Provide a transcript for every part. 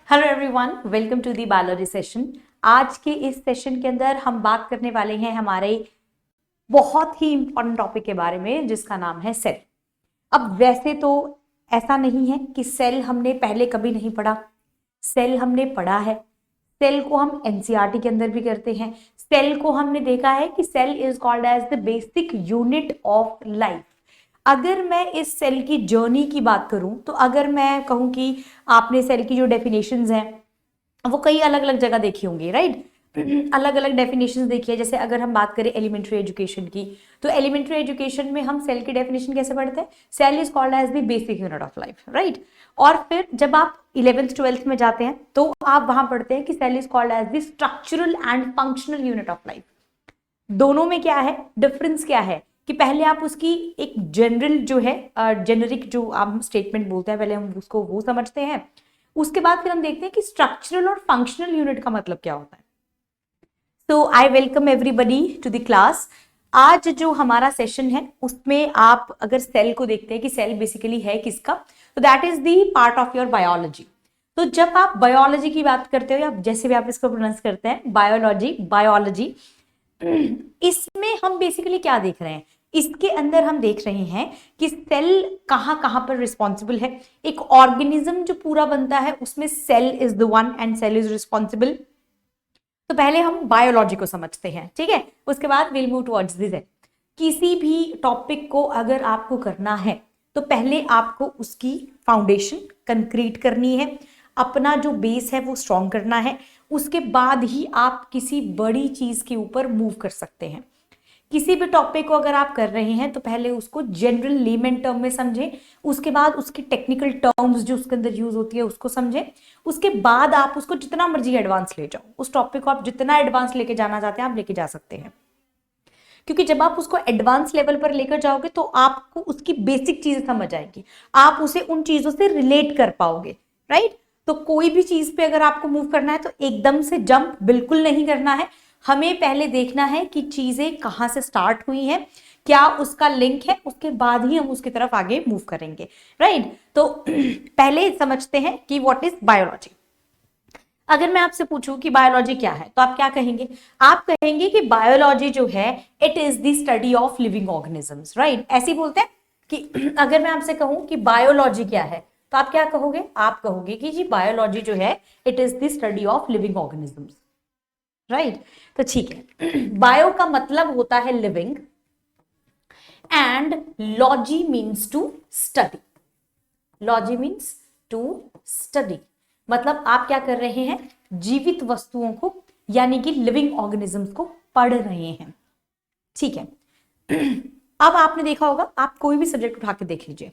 Hello everyone, welcome to the biology session. आज के इस सेशन के अंदर हम बात करने वाले हैं हमारे बहुत ही इंपॉर्टेंट टॉपिक के बारे में, जिसका नाम है सेल। अब वैसे तो ऐसा नहीं है कि सेल हमने पहले कभी नहीं पढ़ा, सेल हमने पढ़ा है। सेल को हम एनसीईआरटी के अंदर भी करते हैं। सेल को हमने देखा है कि cell is called as the basic unit of life. अगर मैं इस सेल की जर्नी की बात करूं तो अगर मैं कहूं कि आपने सेल की जो डेफिनेशंस हैं वो कई अलग अलग जगह देखी होंगी, राइट। अलग अलग डेफिनेशंस देखी है। जैसे अगर हम बात करें एलिमेंट्री एजुकेशन की, तो एलिमेंट्री एजुकेशन में हम सेल की डेफिनेशन कैसे पढ़ते हैं? Cell is called as the basic unit of life, right. और फिर जब आप 11th 12th में जाते हैं तो आप वहां पढ़ते हैं कि cell is called as the structural and functional unit of life. दोनों में क्या है डिफरेंस? क्या है कि पहले आप उसकी एक जनरल जो है जेनरिक जो आप स्टेटमेंट बोलते हैं, पहले हम उसको वो समझते हैं। उसके बाद फिर हम देखते हैं कि स्ट्रक्चरल और फंक्शनल यूनिट का मतलब क्या होता है। So I welcome everybody to the class. आज जो हमारा सेशन है उसमें आप अगर सेल को देखते हैं कि सेल बेसिकली है किसका, तो that is the part of your biology. तो जब आप बायोलॉजी की बात करते हो या जैसे भी आप इसको प्रोनाउंस करते हैं बायोलॉजी, इसमें हम बेसिकली क्या देख रहे हैं? इसके अंदर हम देख रहे हैं कि सेल कहां कहां पर रिस्पॉन्सिबल है। एक ऑर्गेनिज्म जो पूरा बनता है उसमें cell is the one and cell is responsible. तो पहले हम बायोलॉजी को समझते हैं, ठीक है। उसके बाद will move towards the cell. किसी भी टॉपिक को अगर आपको करना है तो पहले आपको उसकी फाउंडेशन कंक्रीट करनी है, अपना जो बेस है वो स्ट्रॉन्ग करना है। उसके बाद ही आप किसी बड़ी चीज के ऊपर मूव कर सकते हैं। किसी भी टॉपिक को अगर आप कर रहे हैं तो पहले उसको जनरल लेमन टर्म में समझें, उसके बाद उसकी टेक्निकल टर्म्स जो उसके अंदर यूज होती है उसको समझें। उसके बाद आप उसको जितना मर्जी एडवांस ले जाओ, उस टॉपिक को आप जितना एडवांस लेके जाना चाहते हैं आप लेके जा सकते हैं। क्योंकि जब आप उसको एडवांस लेवल पर लेकर जाओगे तो आपको उसकी बेसिक चीजें समझ आएगी, आप उसे उन चीजों से रिलेट कर पाओगे, राइट। तो कोई भी चीज पे अगर आपको मूव करना है तो एकदम से जंप बिल्कुल नहीं करना है। हमें पहले देखना है कि चीजें कहां से स्टार्ट हुई हैं, क्या उसका लिंक है, उसके बाद ही हम उसकी तरफ आगे मूव करेंगे, राइट। तो पहले समझते हैं कि व्हाट इज बायोलॉजी। अगर मैं आपसे पूछूं कि बायोलॉजी क्या है तो आप क्या कहेंगे? आप कहेंगे कि बायोलॉजी जो है it is the study of living organisms, right. ऐसे ही बोलते हैं कि अगर मैं आपसे कहूं कि बायोलॉजी क्या है तो आप क्या कहोगे? आप कहोगे कि जी बायोलॉजी जो है it is the study of living organisms, right. तो ठीक है, बायो का मतलब होता है living and logy means to study. Logy means to study मतलब आप क्या कर रहे हैं? जीवित वस्तुओं को यानी कि लिविंग ऑर्गेनिजम्स को पढ़ रहे हैं, ठीक है। अब आपने देखा होगा, आप कोई भी सब्जेक्ट उठा के देख लीजिए।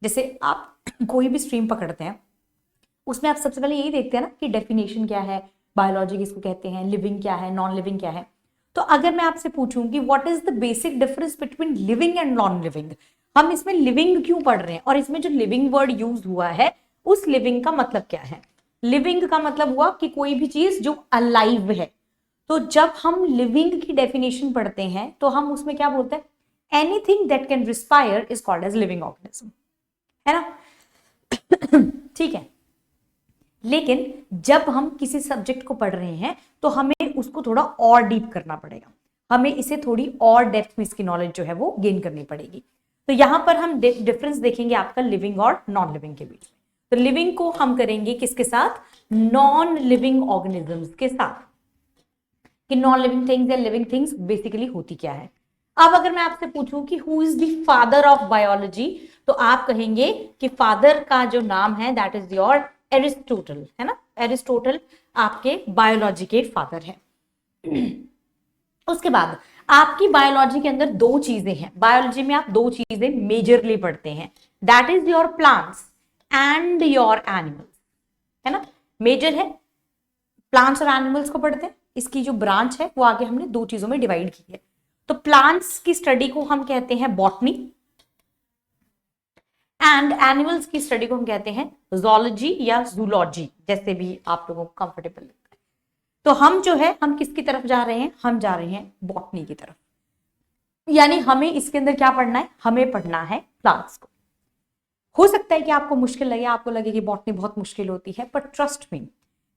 जैसे आप कोई भी स्ट्रीम पकड़ते हैं उसमें आप सबसे पहले यही देखते हैं ना कि डेफिनेशन क्या है, बायोलॉजी किसको कहते हैं, लिविंग क्या है, नॉन लिविंग क्या है। तो अगर मैं आपसे पूछूं कि what is the basic difference between living and non living, हम इसमें लिविंग क्यों पढ़ रहे हैं और इसमें जो लिविंग वर्ड यूज हुआ है उस लिविंग का मतलब क्या है? लिविंग का मतलब हुआ कि कोई भी चीज जो अलाइव है। तो जब हम लिविंग की डेफिनेशन पढ़ते हैं तो हम उसमें क्या बोलते हैं? Anything that can respire is called as living organism, है ना। ठीक है, लेकिन जब हम किसी सब्जेक्ट को पढ़ रहे हैं तो हमें उसको थोड़ा और डीप करना पड़ेगा, हमें इसे थोड़ी और डेप्थ में इसकी नॉलेज जो है वो गेन करनी पड़ेगी। तो यहां पर हम डिफरेंस देखेंगे आपका लिविंग और नॉन लिविंग के बीच में। तो लिविंग को हम करेंगे किसके साथ? नॉन लिविंग ऑर्गेनिजम्स के साथ, कि नॉन लिविंग थिंग्स या लिविंग थिंग्स बेसिकली होती क्या है। अब अगर मैं आपसे पूछूं कि who is the father of biology, तो आप कहेंगे कि फादर का जो नाम है दैट इज योर एरिस्टोटल, है ना। एरिस्टोटल आपके बायोलॉजी के फादर है। उसके बाद आपकी बायोलॉजी के अंदर दो चीजें हैं, बायोलॉजी में आप दो चीजें मेजरली पढ़ते हैं, that is your plants and your animals, है ना। मेजर है, प्लांट्स और एनिमल्स को पढ़ते हैं। इसकी जो ब्रांच है वो आगे हमने दो चीजों में डिवाइड की है। तो प्लांट्स की स्टडी को हम कहते हैं बॉटनी एंड एनिमल्स की स्टडी को हम कहते हैं जूलॉजी या जूलॉजी, जैसे भी आप लोगों को कंफर्टेबल लगता है। तो हम जो है हम किसकी तरफ जा रहे हैं? हम जा रहे हैं बॉटनी की तरफ, यानी हमें इसके अंदर क्या पढ़ना है? हमें पढ़ना है प्लांट्स को। हो सकता है कि आपको मुश्किल लगे, आपको लगे कि बॉटनी बहुत मुश्किल होती है, बट ट्रस्ट मी,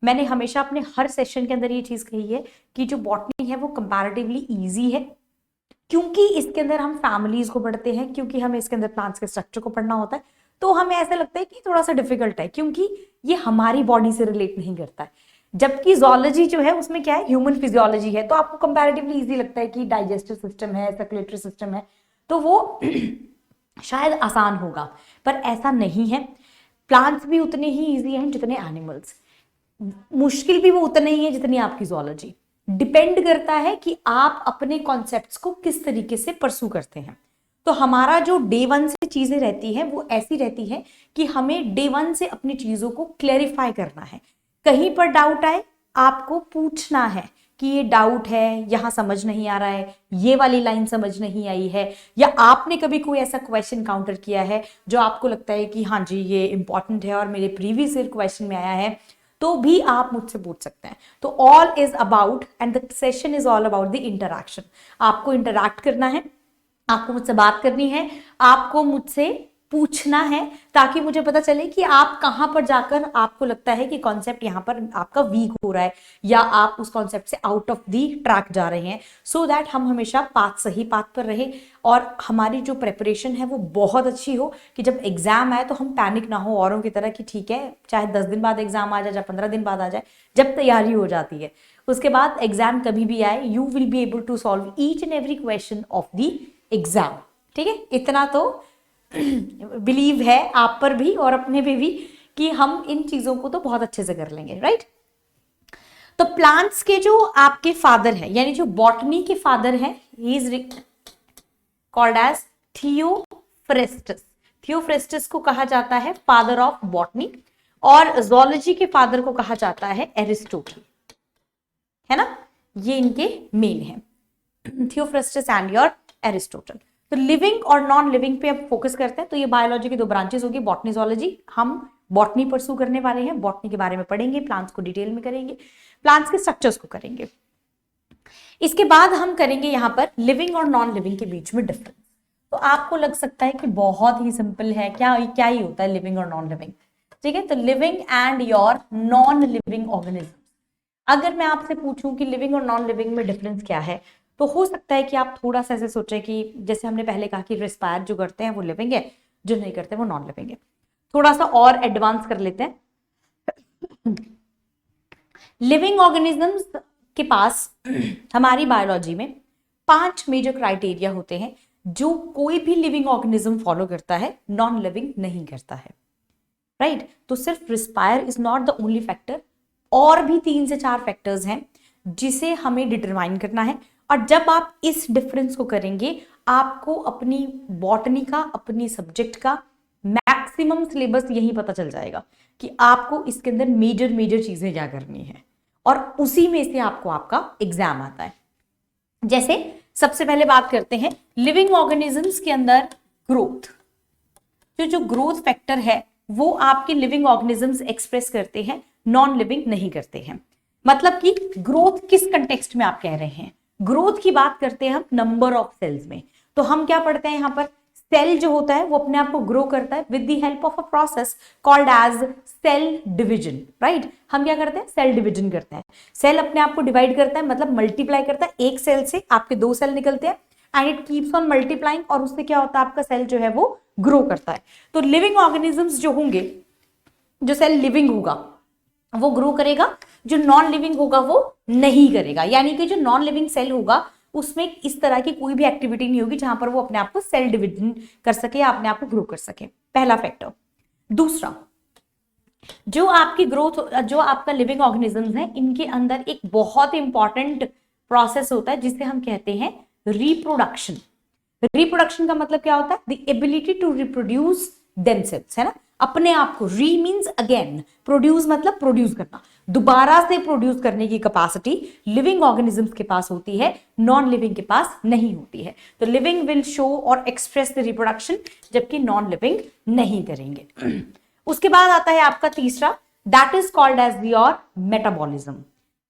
मैंने हमेशा अपने हर सेशन के अंदर ये चीज कही है कि जो बॉटनी है वो कंपैरेटिवली इजी है, क्योंकि इसके अंदर हम फैमिलीज को पढ़ते हैं, क्योंकि हमें इसके अंदर प्लांट्स के स्ट्रक्चर को पढ़ना होता है, तो हमें ऐसा लगता है कि थोड़ा सा डिफिकल्ट है क्योंकि ये हमारी बॉडी से रिलेट नहीं करता है। जबकि जोलॉजी जो है उसमें क्या है, ह्यूमन फिजियोलॉजी है, तो आपको कंपैरेटिवली इजी लगता है कि डाइजेस्टिव सिस्टम है, सर्कुलेटरी सिस्टम है, तो वो शायद आसान होगा, पर ऐसा नहीं है। प्लांट्स भी उतने ही इजी हैं जितने एनिमल्स, मुश्किल भी वो उतने ही है जितनी आपकी जोलॉजी। डिपेंड करता है कि आप अपने कॉन्सेप्ट्स को किस तरीके से परसू करते हैं। तो हमारा जो डे वन से चीजें रहती हैं वो ऐसी रहती है कि हमें डे वन से अपनी चीजों को क्लेरिफाई करना है। कहीं पर डाउट आए आपको पूछना है कि ये डाउट है, यहां समझ नहीं आ रहा है, ये वाली लाइन समझ नहीं आई है, या आपने कभी कोई ऐसा क्वेश्चन काउंटर किया है जो आपको लगता है कि हाँ जी ये इंपॉर्टेंट है और मेरे प्रीवियस ईयर क्वेश्चन में आया है, तो भी आप मुझसे पूछ सकते हैं। तो all is about and the session is all about the interaction. आपको इंटरैक्ट करना है, आपको मुझसे बात करनी है, आपको मुझसे पूछना है, ताकि मुझे पता चले कि आप कहां पर जाकर आपको लगता है कि कॉन्सेप्ट यहां पर आपका वीक हो रहा है या आप उस कॉन्सेप्ट से आउट ऑफ दी ट्रैक जा रहे हैं, सो दैट हम हमेशा सही पाथ पर रहे और हमारी जो प्रेपरेशन है वो बहुत अच्छी हो कि जब एग्जाम आए तो हम पैनिक ना हो औरों की तरह कि ठीक है चाहे 10 दिन बाद एग्जाम आ जाए, चाहे 15 दिन बाद आ जाए, जब तैयारी हो जाती है उसके बाद एग्जाम कभी भी आए, you will be able to solve each and every question of the exam. ठीक है, इतना तो बिलीव है आप पर भी और अपने पे भी कि हम इन चीजों को तो बहुत अच्छे से कर लेंगे, राइट। तो प्लांट्स के जो आपके फादर है, यानी जो बॉटनी के फादर है, he is called as Theophrastus. Theophrastus को कहा जाता है फादर ऑफ बॉटनी, और जोलॉजी के फादर को कहा जाता है एरिस्टोटल, है ना, ये इनके मेन है, थियोफ्रेस्टस एंड योर एरिस्टोटल। तो लिविंग और नॉन लिविंग पे अब फोकस करते हैं। तो ये बायोलॉजी की दो ब्रांचेस होगी, बॉटनी जोलॉजी। हम बॉटनी परसू करने वाले हैं, बॉटनी के बारे में पढ़ेंगे, प्लांट्स को डिटेल में करेंगे, प्लांट्स के स्ट्रक्चर्स को करेंगे। इसके बाद हम करेंगे यहाँ पर लिविंग और नॉन लिविंग के बीच में डिफरेंस। तो आपको लग सकता है कि बहुत ही सिंपल है, क्या ही होता है लिविंग और नॉन लिविंग। ठीक है, तो living and your non living organism. अगर मैं आपसे पूछूं कि लिविंग और नॉन लिविंग में डिफरेंस क्या है, तो हो सकता है कि आप थोड़ा सा ऐसे सोचें कि जैसे हमने पहले कहा कि रिस्पायर जो करते हैं वो लिविंग है, जो नहीं करते वो नॉन लिविंग है। थोड़ा सा और एडवांस कर लेते हैं। लिविंग ऑर्गेनिजम्स के पास हमारी बायोलॉजी में 5 मेजर क्राइटेरिया होते हैं जो कोई भी लिविंग ऑर्गेनिज्म फॉलो करता है, नॉन लिविंग नहीं करता है, राइट। तो सिर्फ respire is not the only factor, और भी 3 से 4 फैक्टर्स हैं जिसे हमें डिटरमाइन करना है। और जब आप इस डिफरेंस को करेंगे, आपको अपनी बॉटनी का, अपनी सब्जेक्ट का मैक्सिमम सिलेबस यही पता चल जाएगा कि आपको इसके अंदर मेजर चीजें क्या करनी है, और उसी में से आपको आपका एग्जाम आता है। जैसे सबसे पहले बात करते हैं लिविंग ऑर्गेनिजम्स के अंदर ग्रोथ। जो ग्रोथ फैक्टर है वो आपके लिविंग ऑर्गेनिजम्स एक्सप्रेस करते हैं, नॉन लिविंग नहीं करते हैं। मतलब कि ग्रोथ किस कंटेक्स्ट में आप कह रहे हैं, ग्रोथ की बात करते हैं हम नंबर ऑफ सेल्स में। तो हम क्या पढ़ते हैं यहाँ पर, सेल जो होता है वो अपने आप को ग्रो करता है with the help of a process called as cell division, right. हम क्या करते हैं, सेल डिवीजन करते हैं। सेल अपने आप को डिवाइड करता है, मतलब मल्टीप्लाई करता है। एक सेल से आपके 2 सेल निकलते हैं and it keeps on multiplying, और उससे क्या होता है, आपका सेल जो है वो ग्रो करता है। तो लिविंग ऑर्गेनिजम्स जो होंगे, जो सेल लिविंग होगा वो ग्रो करेगा, जो नॉन लिविंग होगा वो नहीं करेगा। यानी कि जो नॉन लिविंग सेल होगा उसमें इस तरह की कोई भी एक्टिविटी नहीं होगी जहां पर वो अपने आप को सेल डिवीजन कर सके या अपने आप को ग्रो कर सके, पहला फैक्टर। दूसरा, जो आपकी ग्रोथ, जो आपका लिविंग ऑर्गेनिजम्स है, इनके अंदर एक बहुत इंपॉर्टेंट प्रोसेस होता है जिसे हम कहते हैं रिप्रोडक्शन। रिप्रोडक्शन का मतलब क्या होता है, the ability to reproduce themselves, है ना, अपने आप को। री मीन्स अगेन, प्रोड्यूस मतलब प्रोड्यूस करना, दोबारा से प्रोड्यूस करने की कैपेसिटी लिविंग ऑर्गेनिजम्स के पास होती है, नॉन लिविंग के पास नहीं होती है। तो लिविंग विल शो और एक्सप्रेस द रिप्रोडक्शन, जबकि नॉन लिविंग नहीं करेंगे। उसके बाद आता है आपका तीसरा, that is called as your metabolism.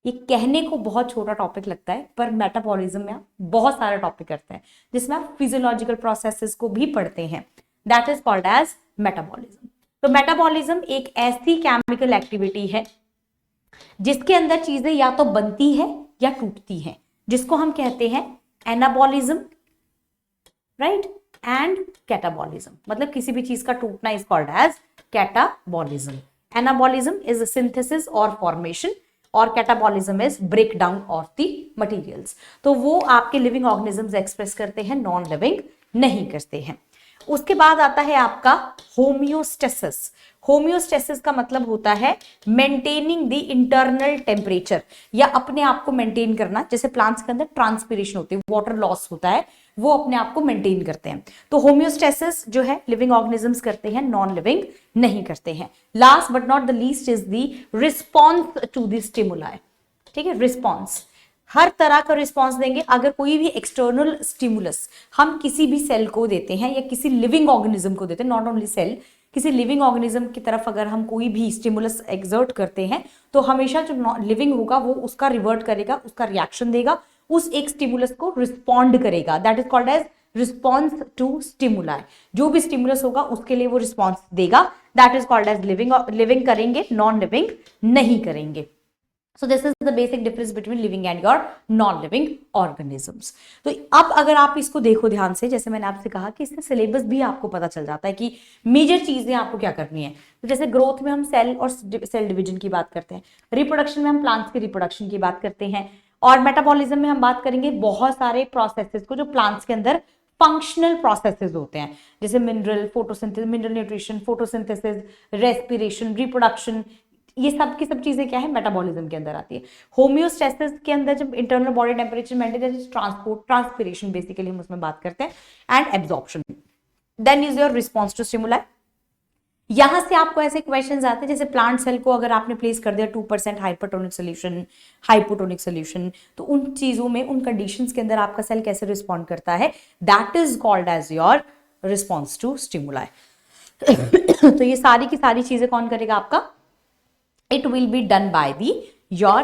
ये कहने को बहुत छोटा टॉपिक लगता है, पर मेटाबॉलिज्म में आप बहुत सारे टॉपिक करते हैं जिसमें आप फिजियोलॉजिकल प्रोसेसेस को भी पढ़ते हैं। That is called as metabolism. तो मेटाबॉलिज्म एक ऐसी केमिकल एक्टिविटी है जिसके अंदर चीजें या तो बनती है या टूटती हैं, जिसको हम कहते हैं एनाबॉलिज्म, राइट, एंड कैटाबॉलिज्म। मतलब किसी भी चीज का टूटना is called as catabolism. Anabolism is synthesis और फॉर्मेशन, और catabolism is break down of the materials. तो वो आपके लिविंग ऑर्गेनिजम्स एक्सप्रेस करते हैं, नॉन लिविंग नहीं करते हैं। उसके बाद आता है आपका होमियोस्टेसिस। होमियोस्टेसिस का मतलब होता है मेंटेनिंग द इंटरनल टेम्परेचर, या अपने आप को मेंटेन करना। जैसे प्लांट्स के अंदर ट्रांसपिरेशन होती है, वाटर लॉस होता है, वो अपने आप को मेंटेन करते हैं। तो होमियोस्टेसिस जो है लिविंग ऑर्गेनिजम्स करते हैं, नॉन लिविंग नहीं करते हैं। Last but not the least is the response to the stimuli. ठीक है, रिस्पॉन्स हर तरह का रिस्पॉन्स देंगे। अगर कोई भी एक्सटर्नल स्टिमुलस हम किसी भी सेल को देते हैं या किसी लिविंग ऑर्गेनिज्म को देते हैं, नॉट ओनली सेल, किसी लिविंग ऑर्गेनिज्म की तरफ अगर हम कोई भी स्टिमुलस एक्सर्ट करते हैं तो हमेशा जो लिविंग होगा वो उसका रिवर्ट करेगा, उसका रिएक्शन देगा, उस एक स्टिमुलस को रिस्पॉन्ड करेगा। That is called as response to stimuli. जो भी स्टिमुलस होगा उसके लिए वो रिस्पॉन्स देगा, that is called as living. Living करेंगे, नॉन लिविंग नहीं करेंगे। So this is the basic difference between living and your non-living organisms. तो अब अगर आप इसको देखो ध्यान से, जैसे मैंने आपसे कहा कि इससे सिलेबस भी आपको पता चल जाता है कि मेजर चीजें आपको क्या करनी है। तो जैसे ग्रोथ में हम सेल और सेल डिवीजन की बात करते हैं, रिप्रोडक्शन में हम प्लांट्स की रिप्रोडक्शन की बात करते हैं, और मेटाबॉलिज्म में हम बात करेंगे बहुत सारे प्रोसेसेस को जो प्लांट्स के अंदर फंक्शनल प्रोसेसेस होते हैं, जैसे mineral photosynthesis, mineral nutrition, photosynthesis, respiration, reproduction. ये सब की सब चीजें क्या है, मेटाबॉलिज्म के अंदर आती है। होमियोस्टेसिस के अंदर जब internal body temperature maintain, transport, transpiration basically हम उसमें बात करते हैं, and absorption. Then is your response to stimuli. यहां से आपको ऐसे क्वेश्चंस आते हैं, जैसे प्लांट सेल को अगर आपने प्लेस कर दिया 2% हाइपरटोनिक सोल्यूशन, हाइपोटोनिक सोल्यूशन, तो उन चीजों में, उन कंडीशंस के अंदर आपका सेल कैसे रिस्पॉन्ड करता है, that is called as your response to stimuli. तो ये सारी की सारी चीजें कौन करेगा आपका, it will be done by the your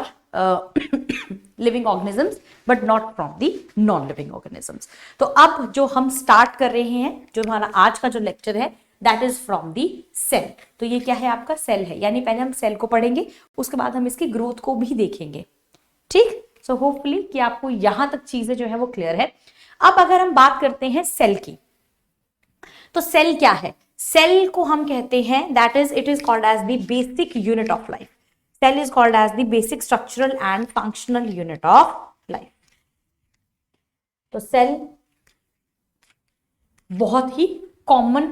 living organisms but not from the non-living organisms. तो अब जो हम स्टार्ट कर रहे हैं, जो हमारा आज का जो लेक्चर है, that is from the cell. तो ये क्या है, आपका सेल है, यानी पहले हम सेल को पढ़ेंगे, उसके बाद हम इसकी ग्रोथ को भी देखेंगे। ठीक, सो होपफुली कि आपको यहां तक चीजें जो है वो क्लियर है। अब अगर हम बात करते हैं सेल की, तो सेल क्या है, सेल को हम कहते हैं that is, it is called as the basic unit of life. Cell is called as the basic structural and functional unit of life. तो सेल बहुत ही कॉमन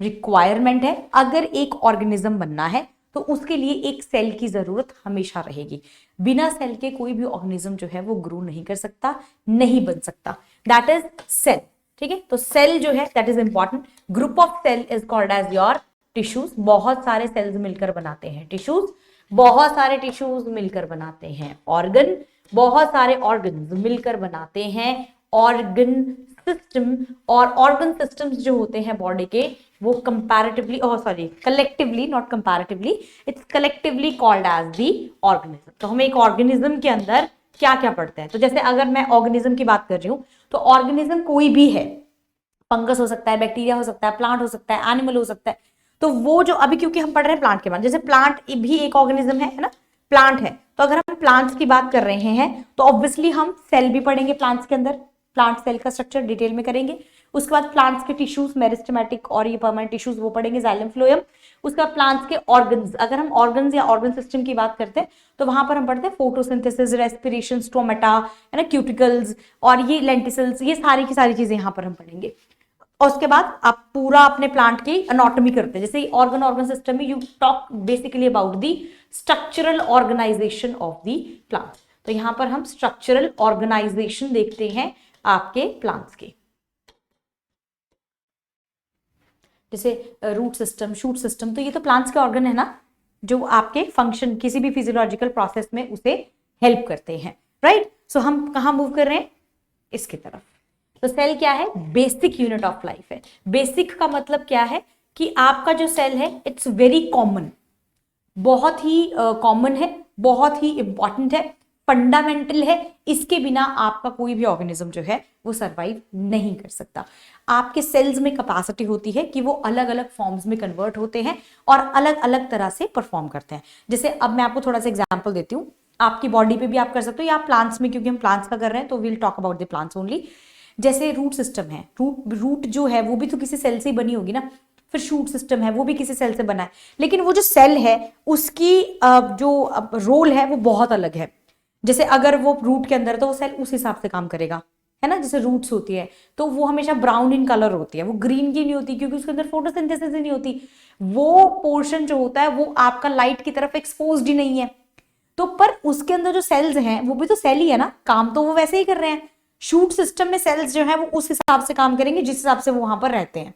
रिक्वायरमेंट है। अगर एक ऑर्गेनिज्म बनना है तो उसके लिए एक सेल की जरूरत हमेशा रहेगी। बिना सेल के कोई भी ऑर्गेनिज्म जो है वो ग्रो नहीं कर सकता, नहीं बन सकता। That is cell. ठीक है, तो सेल जो है that is important. Group of cell is called as your tissues. बहुत सारे सेल्स मिलकर बनाते हैं टिश्यूज, बहुत सारे टिश्यूज मिलकर बनाते हैं ऑर्गन, बहुत सारे ऑर्गन्स मिलकर बनाते हैं ऑर्गन सिस्टम। और ऑर्गन सिस्टम्स जो होते हैं बॉडी के, वो comparatively, collectively, not comparatively, it's collectively called as the organism. तो हम एक ऑर्गेनिज्म के अंदर क्या क्या पढ़ते हैं, तो जैसे अगर मैं ऑर्गेनिज्म की बात कर रही हूं, तो ऑर्गेनिज्म कोई भी है, फंगस हो सकता है, बैक्टीरिया हो सकता है, प्लांट हो सकता है, एनिमल हो सकता है। तो वो जो अभी, क्योंकि हम पढ़ रहे हैं प्लांट के बारे में, जैसे प्लांट भी एक ऑर्गेनिज्म है ना, प्लांट है, तो अगर हम प्लांट्स की बात कर रहे हैं तो ऑब्वियसली हम सेल भी पढ़ेंगे प्लांट्स के अंदर, प्लांट सेल का स्ट्रक्चर डिटेल में करेंगे। उसके बाद प्लांट्स के टिश्यूज, मेरिस्टेमेटिक और ये परमानेंट टिश्यूज वो पढ़ेंगे, जाइलम फ्लोएम। उसके बाद प्लांट्स के ऑर्गन्स, अगर हम ऑर्गन्स या ऑर्गन सिस्टम की बात करते हैं तो वहां पर हम पढ़ते हैं फोटोसिंथेसिस, रेस्पिरेशन, स्टोमेटा, है ना, क्यूटिकल्स और ये लेंटिसल्स, ये सारी की सारी चीजें यहाँ पर हम पढ़ेंगे। और उसके बाद आप पूरा अपने प्लांट की एनाटॉमी करते हैं, जैसे ऑर्गन सिस्टम में you talk basically about the structural organisation of the plant. तो यहां पर हम स्ट्रक्चरल ऑर्गेनाइजेशन देखते हैं आपके प्लांट्स के, जैसे रूट सिस्टम, शूट सिस्टम। तो ये तो प्लांट्स के ऑर्गन है ना, जो आपके फंक्शन, किसी भी फिजियोलॉजिकल प्रोसेस में उसे हेल्प करते हैं, राइट। सो हम कहां मूव कर रहे हैं, इसकी तरफ। तो सेल क्या है, बेसिक यूनिट ऑफ लाइफ है। बेसिक का मतलब क्या है कि आपका जो सेल है इट्स वेरी कॉमन, बहुत ही कॉमन है, बहुत ही इंपॉर्टेंट है, फंडामेंटल है, इसके बिना आपका कोई भी ऑर्गेनिज्म जो है वो सरवाइव नहीं कर सकता। आपके सेल्स में कैपेसिटी होती है कि वो अलग अलग फॉर्म्स में कन्वर्ट होते हैं और अलग अलग तरह से परफॉर्म करते हैं। जैसे अब मैं आपको थोड़ा सा एग्जांपल देती हूँ, आपकी बॉडी पे भी आप कर सकते हो या प्लांट्स में, क्योंकि हम प्लांट्स का कर रहे हैं तो will talk about the plants only. जैसे रूट सिस्टम है, रूट जो है वो भी तो किसी सेल से ही बनी होगी ना, फिर शूट सिस्टम है वो भी किसी सेल से बना है, लेकिन वो जो सेल है उसकी जो रोल है वो बहुत अलग है। जैसे अगर वो रूट के अंदर है तो वो सेल उस हिसाब से काम करेगा, है ना। जैसे रूट्स होती है तो वो हमेशा ब्राउन इन कलर होती है, वो ग्रीन की नहीं होती क्योंकि उसके अंदर फोटोसिंथेसिस ही नहीं होती। वो पोर्शन जो होता है वो आपका लाइट की तरफ एक्सपोज्ड ही नहीं है, तो पर उसके अंदर जो सेल्स हैं वो भी तो सेल ही है ना, काम तो वो वैसे ही कर रहे हैं। शूट सिस्टम में सेल्स जो है वो उस हिसाब से काम करेंगे जिस हिसाब से वो वहां पर रहते हैं।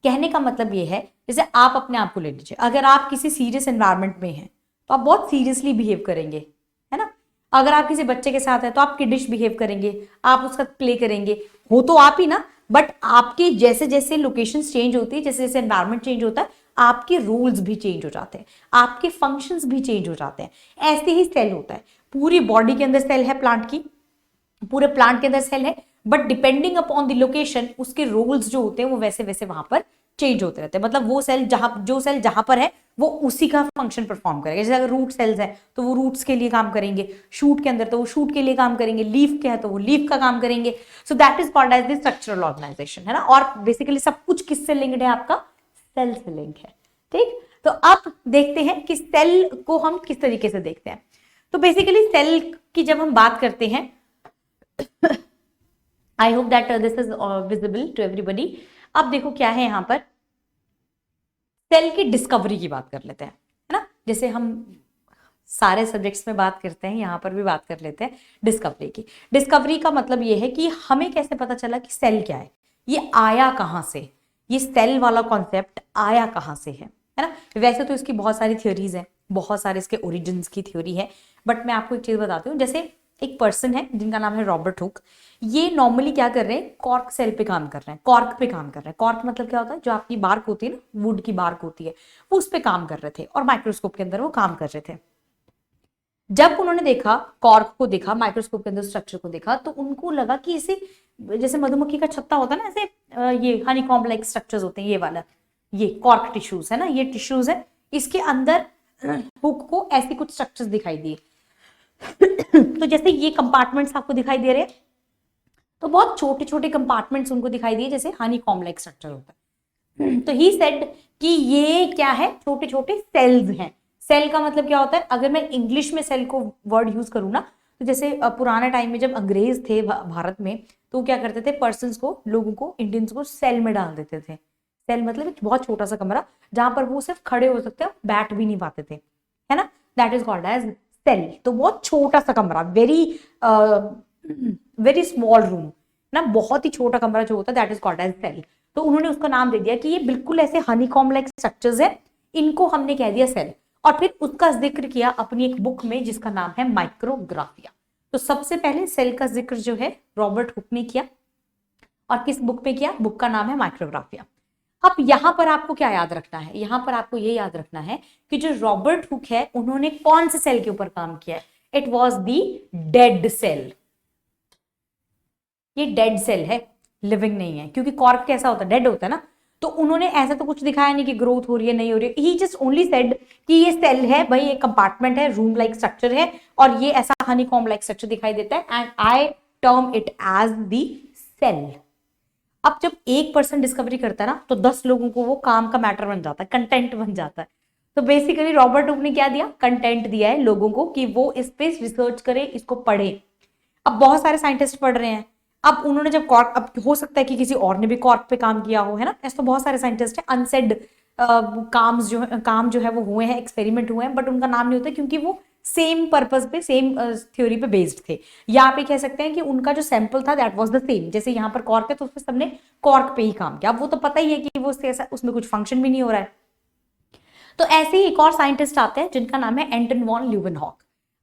कहने का मतलब ये है, जैसे आप अपने आप को ले लीजिए, अगर आप किसी सीरियस एनवायरनमेंट में हैं तो आप बहुत सीरियसली बिहेव करेंगे, है ना। अगर आप किसी बच्चे के साथ हैं तो आप किडिश बिहेव करेंगे, आप उसका प्ले करेंगे, हो तो आप ही ना, बट आपकी जैसे जैसे लोकेशन चेंज होती है, जैसे जैसे एनवायरनमेंट चेंज होता है, आपके रूल्स भी चेंज हो जाते हैं, आपके फंक्शंस भी चेंज हो जाते हैं। ऐसे ही सेल होता है, पूरी बॉडी के अंदर सेल है प्लांट की, पूरे प्लांट के अंदर सेल है, but depending upon the location उसके रोल्स जो होते हैं वो वैसे वैसे वहां पर चेंज होते रहते हैं। मतलब वो सेल जहां पर है वो उसी का फंक्शन परफॉर्म करेगा। जैसे अगर रूट सेल्स है तो वो रूट्स के लिए काम करेंगे, शूट के अंदर तो वो शूट के लिए काम करेंगे, लीफ के है तो वो लीफ का काम करेंगे। So that is called as the structural organisation, है ना। और बेसिकली सब कुछ किससे लिंक्ड है, आपका सेल से लिंक है, ठीक। तो अब देखते हैं कि सेल को हम किस तरीके से देखते हैं। तो बेसिकली सेल की जब हम बात करते हैं, I hope that this is visible to everybody. अब देखो क्या है यहाँ पर, सेल की डिस्कवरी की बात कर लेते हैं, है ना। जैसे हम सारे सब्जेक्ट्स में बात करते हैं, यहाँ पर भी बात कर लेते हैं डिस्कवरी की। डिस्कवरी का मतलब ये है कि हमें कैसे पता चला कि सेल क्या है, ये आया कहाँ से, ये सेल वाला कॉन्सेप्ट आया कहाँ से है ना। वैसे तो इसकी बहुत सारी थ्योरीज हैं, बहुत सारे इसके ओरिजिन्स की थ्योरी है, बट मैं आपको एक चीज बताती हूँ। जैसे एक पर्सन है जिनका नाम है रॉबर्ट हुक, ये नॉर्मली क्या कर रहे हैं, कॉर्क सेल पे काम कर रहे हैं, कॉर्क पे काम कर रहे हैं। कॉर्क मतलब क्या होता है, जो आपकी बार्क होती है ना, वुड की बार्क होती है, वो उस पे काम कर रहे थे और माइक्रोस्कोप के अंदर वो काम कर रहे थे। जब उन्होंने देखा, कॉर्क को देखा, माइक्रोस्कोप के अंदर स्ट्रक्चर को देखा, तो उनको लगा कि इसे जैसे मधुमक्खी का छत्ता होता है ना, ऐसे ये हनीकॉम्ब लाइक स्ट्रक्चर्स होते हैं, ये वाला, ये कॉर्क टिश्यूज है ना, ये टिश्यूज है, इसके अंदर हुक को ऐसे कुछ स्ट्रक्चर्स दिखाई दिए। तो जैसे ये कंपार्टमेंट्स आपको दिखाई दे रहे हैं, तो बहुत छोटे छोटे कंपार्टमेंट्स उनको दिखाई दिए, जैसे हनीकॉम्ब लाइक स्ट्रक्चर होता है। तो ही सेड कि ये क्या है, छोटे छोटे सेल्स हैं। सेल का मतलब क्या होता है, अगर मैं इंग्लिश में सेल को वर्ड यूज करूँ ना, तो जैसे पुराने टाइम में जब अंग्रेज थे भारत में, तो क्या करते थे, पर्सन्स को, लोगों को, इंडियंस को सेल में डाल देते थे। सेल मतलब एक बहुत छोटा सा कमरा जहां पर वो सिर्फ खड़े हो सकते हैं, बैठ भी नहीं पाते थे, है ना। That is called as cell. तो बहुत छोटा सा कमरा, वेरी स्मॉल रूम ना, बहुत ही छोटा कमरा जो होता है, that is called as cell. तो उन्होंने उसका नाम दे दिया कि ये बिल्कुल ऐसे हनीकॉम्ब लाइक स्ट्रक्चर्स है, इनको हमने कह दिया सेल। और फिर उसका जिक्र किया अपनी एक बुक में जिसका नाम है माइक्रोग्राफिया। तो सबसे पहले सेल का जिक्र जो है रॉबर्ट हुक ने किया, और किस बुक में किया, बुक का नाम है माइक्रोग्राफिया। अब यहां पर आपको क्या याद रखना है, यहां पर आपको ये याद रखना है कि जो रॉबर्ट हुक है उन्होंने कौन से सेल के ऊपर काम किया है, it was the dead cell. ये डेड सेल है, लिविंग नहीं है, क्योंकि कॉर्क कैसा होता है, डेड होता है ना। तो उन्होंने ऐसा तो कुछ दिखाया नहीं कि ग्रोथ हो रही है, नहीं हो रही है, ही जस्ट ओनली सेड कि ये सेल है भाई, ये कंपार्टमेंट है, रूम लाइक स्ट्रक्चर है, और ये ऐसा हनीकॉम्ब लाइक स्ट्रक्चर दिखाई देता है, and I term it as the cell. अब जब एक पर्सन डिस्कवरी करता है ना, तो 10 लोगों को वो काम का मैटर बन जाता है, कंटेंट बन जाता है। तो बेसिकली रॉबर्ट हुक ने क्या दिया, कंटेंट दिया है लोगों को कि वो इस पे रिसर्च करे, इसको पढ़े। अब बहुत सारे साइंटिस्ट पढ़ रहे हैं, अब उन्होंने जब कॉर्क, अब हो सकता है कि किसी और ने भी कॉर्क पे काम किया हो, है ना। ऐसे तो बहुत सारे साइंटिस्ट हैं, अनसेड काम जो है वो हुए हैं, एक्सपेरिमेंट हुए हैं, बट उनका नाम नहीं होता क्योंकि वो सेम पर्पस पे, सेम थ्योरी पे बेस्ड थे। या आप ये कह सकते हैं कि उनका जो सैंपल था दैट वाज द सेम। जैसे यहाँ पर कॉर्क है तो उसमें सबने कॉर्क पे ही काम किया। अब वो तो पता ही है कि वो उसमें कुछ फंक्शन भी नहीं हो रहा है। तो ऐसे ही एक और साइंटिस्ट आते हैं जिनका नाम है एंटन वॉन ल्यूवेनहॉक।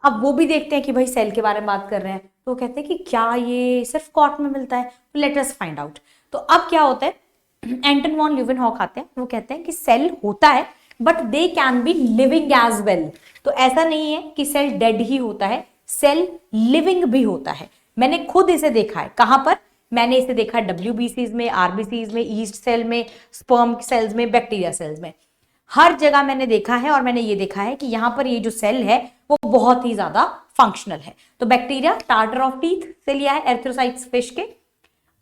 अब वो भी देखते हैं कि भाई सेल के बारे में बात कर रहे हैं, तो वो कहते हैं कि क्या ये सिर्फ कॉर्क में मिलता है, तो लेट अस फाइंड आउट। तो अब क्या होता है, एंटन वॉन ल्यूवेनहॉक आते हैं, वो कहते हैं कि सेल होता है but they can be living as well. तो ऐसा नहीं है कि सेल डेड ही होता है, सेल लिविंग भी होता है। मैंने खुद इसे देखा है। कहां पर? मैंने इसे देखा है WBCs में, RBCs में, ईस्ट सेल में, स्पर्म सेल्स में, बैक्टीरिया सेल्स में, हर जगह मैंने देखा है। और मैंने ये देखा है कि यहां पर ये जो सेल है वो बहुत ही ज्यादा फंक्शनल है। तो बैक्टीरिया टार्टर ऑफ टीथ से लिया है, एर्थ्रोसाइट्स फिश के,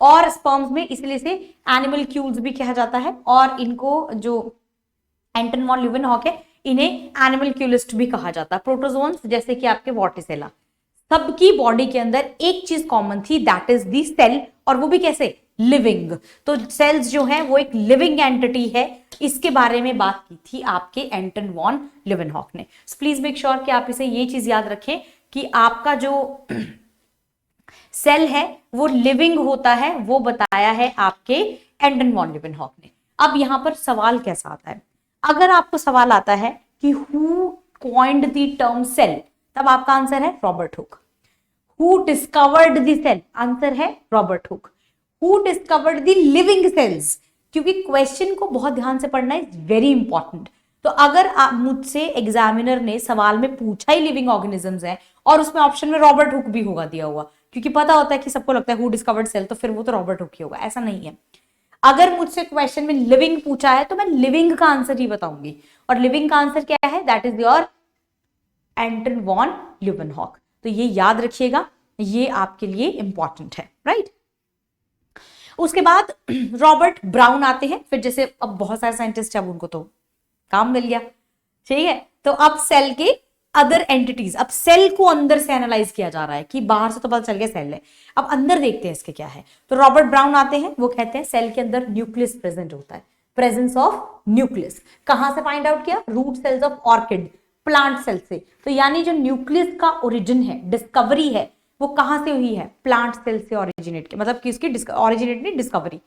और स्पर्म्स में इसलिए से एनिमल क्यूल्स भी कहा जाता है। और इनको जो एंटन वॉन ल्यूवेनहॉक है इन्हें एनिमल क्यूलिस्ट भी कहा जाता है। प्रोटोजोन्स जैसे कि आपके वॉर्टिसेला, सबकी बॉडी के अंदर एक चीज कॉमन थी, दैट इज दी सेल। और वो भी कैसे? लिविंग। तो सेल्स जो है वो एक लिविंग एंटिटी है। इसके बारे में बात की थी आपके एंटन वॉन ल्यूवेनहॉक ने। प्लीज मेक श्योर कि आप इसे ये चीज याद रखें कि आपका जो सेल है वो लिविंग होता है, वो बताया है आपके एंटन वॉन ल्यूवेनहॉक ने। अब यहां पर सवाल कैसा आता है? अगर आपको सवाल आता है कि who coined the term cell, तब आपका आंसर है Robert Hooke. Who discovered the cell? Answer है Robert Hooke. Who discovered the living cells? क्योंकि क्वेश्चन को बहुत ध्यान से पढ़ना इज वेरी इंपॉर्टेंट। तो अगर आप मुझसे एग्जामिनर ने सवाल में पूछा ही लिविंग ऑर्गेनिजम्स है और उसमें ऑप्शन में रॉबर्ट हुक भी होगा दिया हुआ, क्योंकि पता होता है कि सबको लगता है हु डिस्कवर्ड सेल, तो फिर वो तो रॉबर्ट हुक ही होगा। ऐसा नहीं है। अगर मुझसे क्वेश्चन में लिविंग पूछा है तो मैं लिविंग का आंसर ही बताऊंगी। और लिविंग का आंसर क्या है? That is your Anton von Leeuwenhoek. तो ये याद रखिएगा, ये आपके लिए इंपॉर्टेंट है, राइट। उसके बाद रॉबर्ट ब्राउन आते हैं। फिर जैसे अब बहुत सारे साइंटिस्ट हैं, अब उनको तो काम मिल गया, ठीक है। तो अब सेल के अदर एंटिटीज, अब सेल को अंदर से एनालाइज किया जा रहा है कि बाहर से तो पता चल गया सेल है, अब अंदर देखते हैं इसके क्या है। तो रॉबर्ट ब्राउन आते हैं, वो कहते हैं सेल के अंदर न्यूक्लियस प्रेजेंट होता है। प्रेजेंस ऑफ न्यूक्लियस कहां से फाइंड आउट किया? Root cells of orchid, plant cell से। तो यानी जो न्यूक्लियस का ओरिजिन है, डिस्कवरी है, वो कहां से हुई है? प्लांट सेल से ओरिजिनेट के, मतलब कि उसकी ओरिजिनेट नहीं, डिस्कवरी।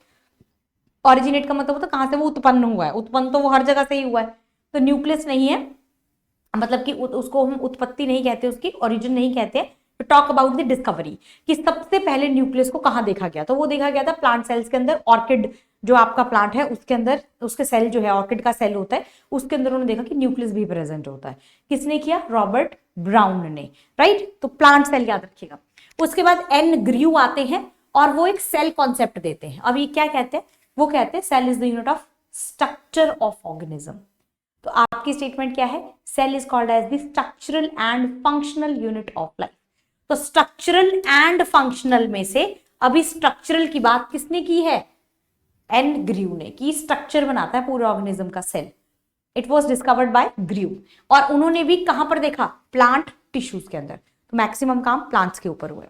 ओरिजिनेट का मतलब होता है कहां से वो उत्पन्न हुआ है। उत्पन्न तो वो हर जगह से ही हुआ है। तो न्यूक्लियस नहीं है, मतलब कि उसको हम उत्पत्ति नहीं कहते, उसकी ओरिजिन नहीं कहते। टॉक अबाउट द डिस्कवरी कि सबसे पहले न्यूक्लियस को कहां देखा गया? तो वो देखा गया था प्लांट सेल्स के अंदर। ऑर्किड जो आपका प्लांट है उसके अंदर, उसके सेल जो है, ऑर्किड का सेल होता है, उसके अंदर उन्होंने देखा कि न्यूक्लियस भी प्रेजेंट होता है। किसने किया? रॉबर्ट ब्राउन ने, राइट। तो प्लांट सेल याद रखिएगा। उसके बाद एन ग्र्यू आते हैं और वो एक सेल कॉन्सेप्ट देते हैं। अब ये क्या कहते हैं? वो कहते हैं cell is the unit of structure of organism. तो आपकी स्टेटमेंट क्या है? Cell is called as the structural and functional unit of life. तो स्ट्रक्चरल एंड फंक्शनल में से अभी स्ट्रक्चरल की बात किसने की है? एन ग्र्यू ने, कि स्ट्रक्चर बनाता है पूरे ऑर्गेनिज्म का cell. It was discovered by Grew. और उन्होंने भी कहां पर देखा? प्लांट टिश्यूज के अंदर। तो मैक्सिमम काम प्लांट्स के ऊपर हुए।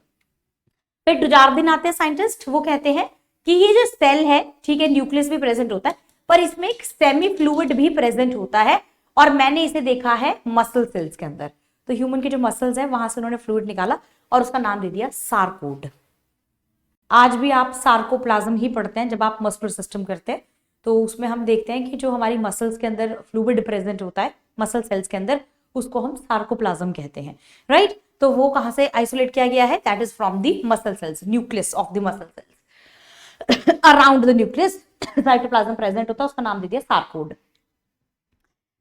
फिर डुजार्डिन आते हैं साइंटिस्ट, वो कहते हैं कि ये जो सेल है, ठीक है, न्यूक्लियस भी प्रेजेंट होता है, पर इसमें एक सेमी फ्लूइड भी प्रेजेंट होता है। और मैंने इसे देखा है मसल सेल्स के अंदर। तो ह्यूमन के जो मसल्स हैं वहां से उन्होंने फ्लूइड निकाला और उसका नाम दे दिया सार्कोड। आज भी आप सार्कोप्लाज्म ही पढ़ते हैं जब आप मस्कुलर सिस्टम करते हैं। तो उसमें हम देखते हैं कि जो हमारी मसल्स के अंदर फ्लूइड प्रेजेंट होता है मसल सेल्स के अंदर, उसको हम सार्कोप्लाज्म कहते हैं, राइट। तो वो कहां से आइसोलेट किया गया है? That is from the muscle cells, nucleus of the muscle cells. Around the nucleus cytoplasm present होता है, उसका नाम दे दिया सार्कोड।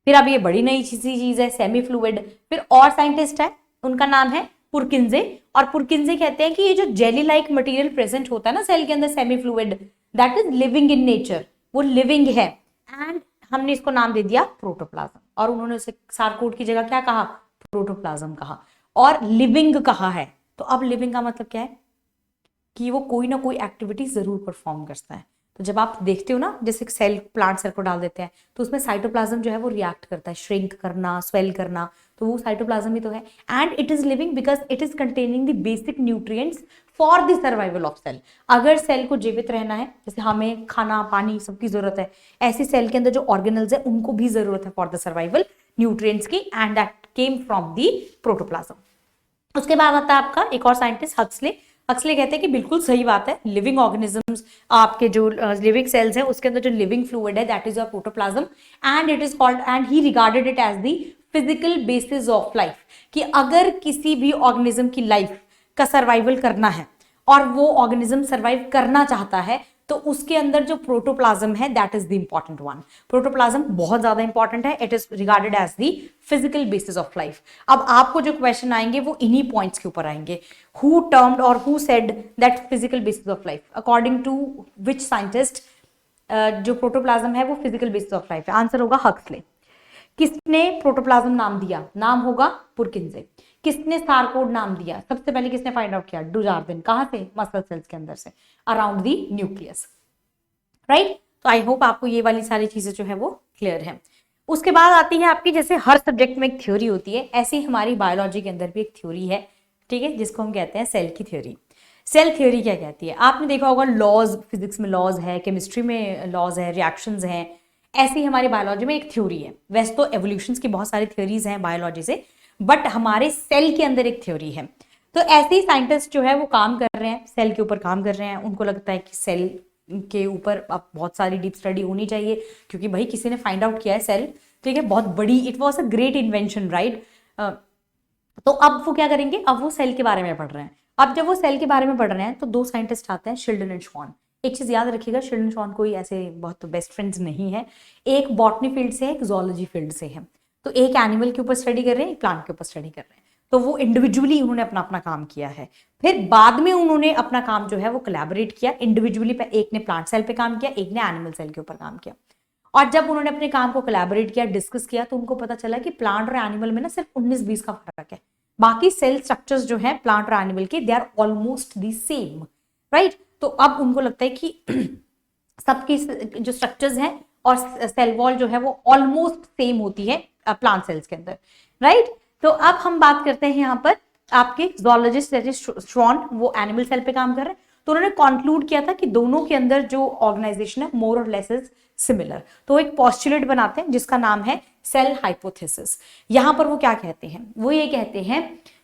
फिर अब ये बड़ी नई चीज है, सेमी फ्लूइड। फिर और साइंटिस्ट है, उनका नाम है पुरकिंजे। और पुरकिंजे कहते हैं कि ये जो जेली लाइक मटेरियल प्रेजेंट होता है ना सेल के अंदर, semi fluid, that is living in nature, वो लिविंग है। एंड हमने इसको नाम दे दिया प्रोटोप्लाज्म। और उन्होंने उसे सार्कोड की जगह क्या कहा? प्रोटोप्लाज्म कहा। और लिविंग कहा है। तो अब लिविंग का मतलब क्या है? कि वो कोई ना कोई एक्टिविटी जरूर परफॉर्म करता है। तो जब आप देखते हो ना, जैसे सेल, प्लांट सेल को डाल देते हैं तो उसमें साइटोप्लाज्म जो है वो रिएक्ट करता है, श्रिंक करना, स्वेल करना, तो वो साइटोप्लाज्म ही तो है। And it is living because it is containing the basic nutrients for the survival of cell. अगर सेल को जीवित रहना है, जैसे हमें खाना, पानी सबकी जरूरत है, ऐसी सेल के अंदर जो ऑर्गेनल्स है उनको भी जरूरत है फॉर द सर्वाइवल न्यूट्रिएंट्स की। And that came from the protoplasm. उसके बाद आता है आपका एक और साइंटिस्ट, हक्सले। हक्सले कहते हैं कि बिल्कुल सही बात है, लिविंग ऑर्गेनिजम्स, आपके जो लिविंग सेल्स हैं उसके अंदर जो लिविंग फ्लूइड है that is your protoplasm. And it is called, and he regarded it as the physical basis of life. कि अगर किसी भी ऑर्गेनिज्म की लाइफ का सर्वाइवल करना है और वो ऑर्गेनिज्म सर्वाइव करना चाहता है, तो उसके अंदर जो प्रोटोप्लाज्म है that is the important one. Protoplasm बहुत ज्यादा इंपॉर्टेंट है, it is regarded as the physical basis of life. अब आपको जो क्वेश्चन आएंगे वो इन्हीं पॉइंट्स के ऊपर आएंगे। हु टर्म्ड और who said that physical basis of life, according to which scientist जो प्रोटोप्लाज्म है वो फिजिकल बेसिस ऑफ लाइफ है? आंसर होगा हक्सले। किसने प्रोटोप्लाज्म नाम दिया? नाम होगा पुरकिंजे। किसने सारकोड नाम दिया? सबसे पहले किसने फाइंड आउट किया? डुजार्डिन। कहां से? मसल सेल्स के अंदर से, अराउंड द न्यूक्लियस, राइट। तो आई होप आपको ये वाली सारी चीजें जो है वो क्लियर है। उसके बाद आती है आपकी, जैसे हर सब्जेक्ट में एक थ्योरी होती है, ऐसी हमारी बायोलॉजी के अंदर भी एक थ्योरी है, ठीक है, जिसको हम कहते हैं सेल की थ्योरी। सेल थ्योरी क्या कहती है? आपने देखा होगा लॉज, फिजिक्स में लॉज है, केमिस्ट्री में लॉज है, रिएक्शंस हैं, ऐसी हमारी बायोलॉजी में एक थ्योरी है। वैसे तो एवोल्यूशन की बहुत सारी थ्योरीज हैं बायोलॉजी से, बट हमारे सेल के अंदर एक थ्योरी है। तो ऐसे ही साइंटिस्ट जो है वो काम कर रहे हैं, सेल के ऊपर काम कर रहे हैं। उनको लगता है कि सेल के ऊपर अब बहुत सारी डीप स्टडी होनी चाहिए, क्योंकि भाई किसी ने फाइंड आउट किया है सेल, ठीक है, बहुत बड़ी, it was a great invention, right. तो अब वो क्या करेंगे? अब वो सेल के बारे में पढ़ रहे हैं। अब जब वो सेल के बारे में पढ़ रहे हैं तो दो साइंटिस्ट आते हैं, शिल्डन एंड श्वान। एक चीज याद रखिएगा, शिल्डन श्वान कोई ऐसे बहुत बेस्ट फ्रेंड्स नहीं है, एक बॉटनी फील्ड से है, एक जूलॉजी फील्ड से है। तो एक एनिमल के ऊपर स्टडी कर रहे हैं, एक प्लांट के ऊपर स्टडी कर रहे हैं। तो वो इंडिविजुअली उन्होंने अपना अपना काम किया है। फिर बाद में उन्होंने अपना काम जो है वो कोलैबोरेट किया इंडिविजुअली पे। एक ने प्लांट सेल पे काम किया, एक ने एनिमल सेल के ऊपर काम किया। और जब उन्होंने अपने काम को कोलैबोरेट किया, डिस्कस किया, तो उनको पता चला कि प्लांट और एनिमल में ना सिर्फ 19-20 का फर्क है। बाकी सेल स्ट्रक्चर्स जो है प्लांट और एनिमल के, they are almost the same, right. तो अब उनको लगता है कि सबकी जो स्ट्रक्चर्स हैं और सेल वॉल जो है वो ऑलमोस्ट सेम होती है प्लांट सेल्स के अंदर, राइट। तो अब हम बात करते हैं यहाँ पर आपके जूलॉजिस्ट श्वान, वो एनिमल सेल पे काम कर रहे हैं। तो उन्होंने कंक्लूड किया था कि दोनों के अंदर जो ऑर्गेनाइजेशन है मोर और लेस इज सिमिलर। तो एक पोस्टुलेट बनाते हैं जिसका नाम है सेल हाइपोथेसिस। यहां पर वो क्या कहते हैं? वो ये कहते हैं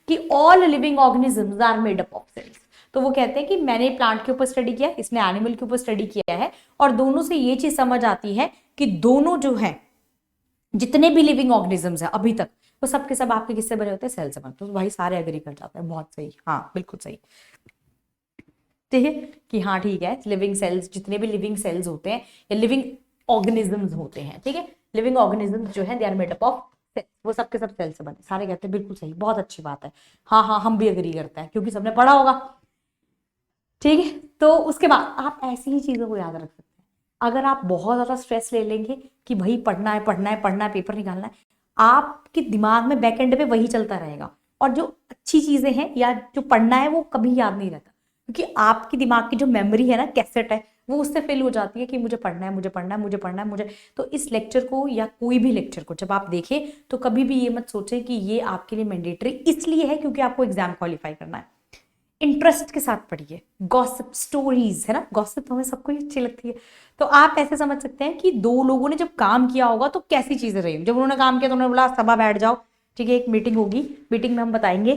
कि all living organisms are made up of cells. तो वो कहते हैं कि मैंने प्लांट के ऊपर स्टडी किया, इसने एनिमल के ऊपर स्टडी किया है, और दोनों से ये चीज समझ आती है कि दोनों जो है, जितने भी लिविंग ऑर्गेनिजम्स हैं अभी तक, वो सब के सब आपके किससे बने होते हैं? सेल से बनते हैं। तो भाई सारे एग्री कर जाते हैं, बहुत सही, हाँ बिल्कुल सही, ठीक है, कि हाँ ठीक है, लिविंग सेल्स, जितने भी लिविंग सेल्स होते हैं या लिविंग ऑर्गेनिजम्स होते हैं, ठीक है, लिविंग ऑर्गेनिजम्स जो है they are made up of cells, वो सबके सब सेल से बने। सारे कहते हैं बिल्कुल सही, बहुत अच्छी बात है, हाँ हाँ हम भी एग्री करते हैं, क्योंकि सबने पढ़ा होगा, ठीक है। तो उसके बाद आप ऐसी ही चीजों को याद रख सकते हैं। अगर आप बहुत ज्यादा स्ट्रेस ले लेंगे कि भाई पढ़ना है पढ़ना है पढ़ना है, पेपर निकालना है, आपके दिमाग में बैक एंड पे वही चलता रहेगा, और जो अच्छी चीजें हैं या जो पढ़ना है वो कभी याद नहीं रहता, क्योंकि आपकी दिमाग की जो मेमोरी है ना, कैसेट है, वो उससे फिल हो जाती है कि मुझे पढ़ना है, मुझे पढ़ना है, मुझे पढ़ना है, मुझे। तो इस लेक्चर को या कोई भी लेक्चर को जब आप देखें तो कभी भी ये मत सोचें कि ये आपके लिए मैंडेटरी इसलिए है क्योंकि आपको एग्जाम क्वालिफाई करना है। इंटरेस्ट के साथ पढ़िए। गॉसिप स्टोरीज है ना, गॉसिप तो हमें सबको ही अच्छी लगती है। तो आप ऐसे समझ सकते हैं कि दो लोगों ने जब काम किया होगा तो कैसी चीजें रही। जब उन्होंने काम किया तो उन्होंने बोला सभा बैठ जाओ, ठीक है, एक मीटिंग होगी, मीटिंग में हम बताएंगे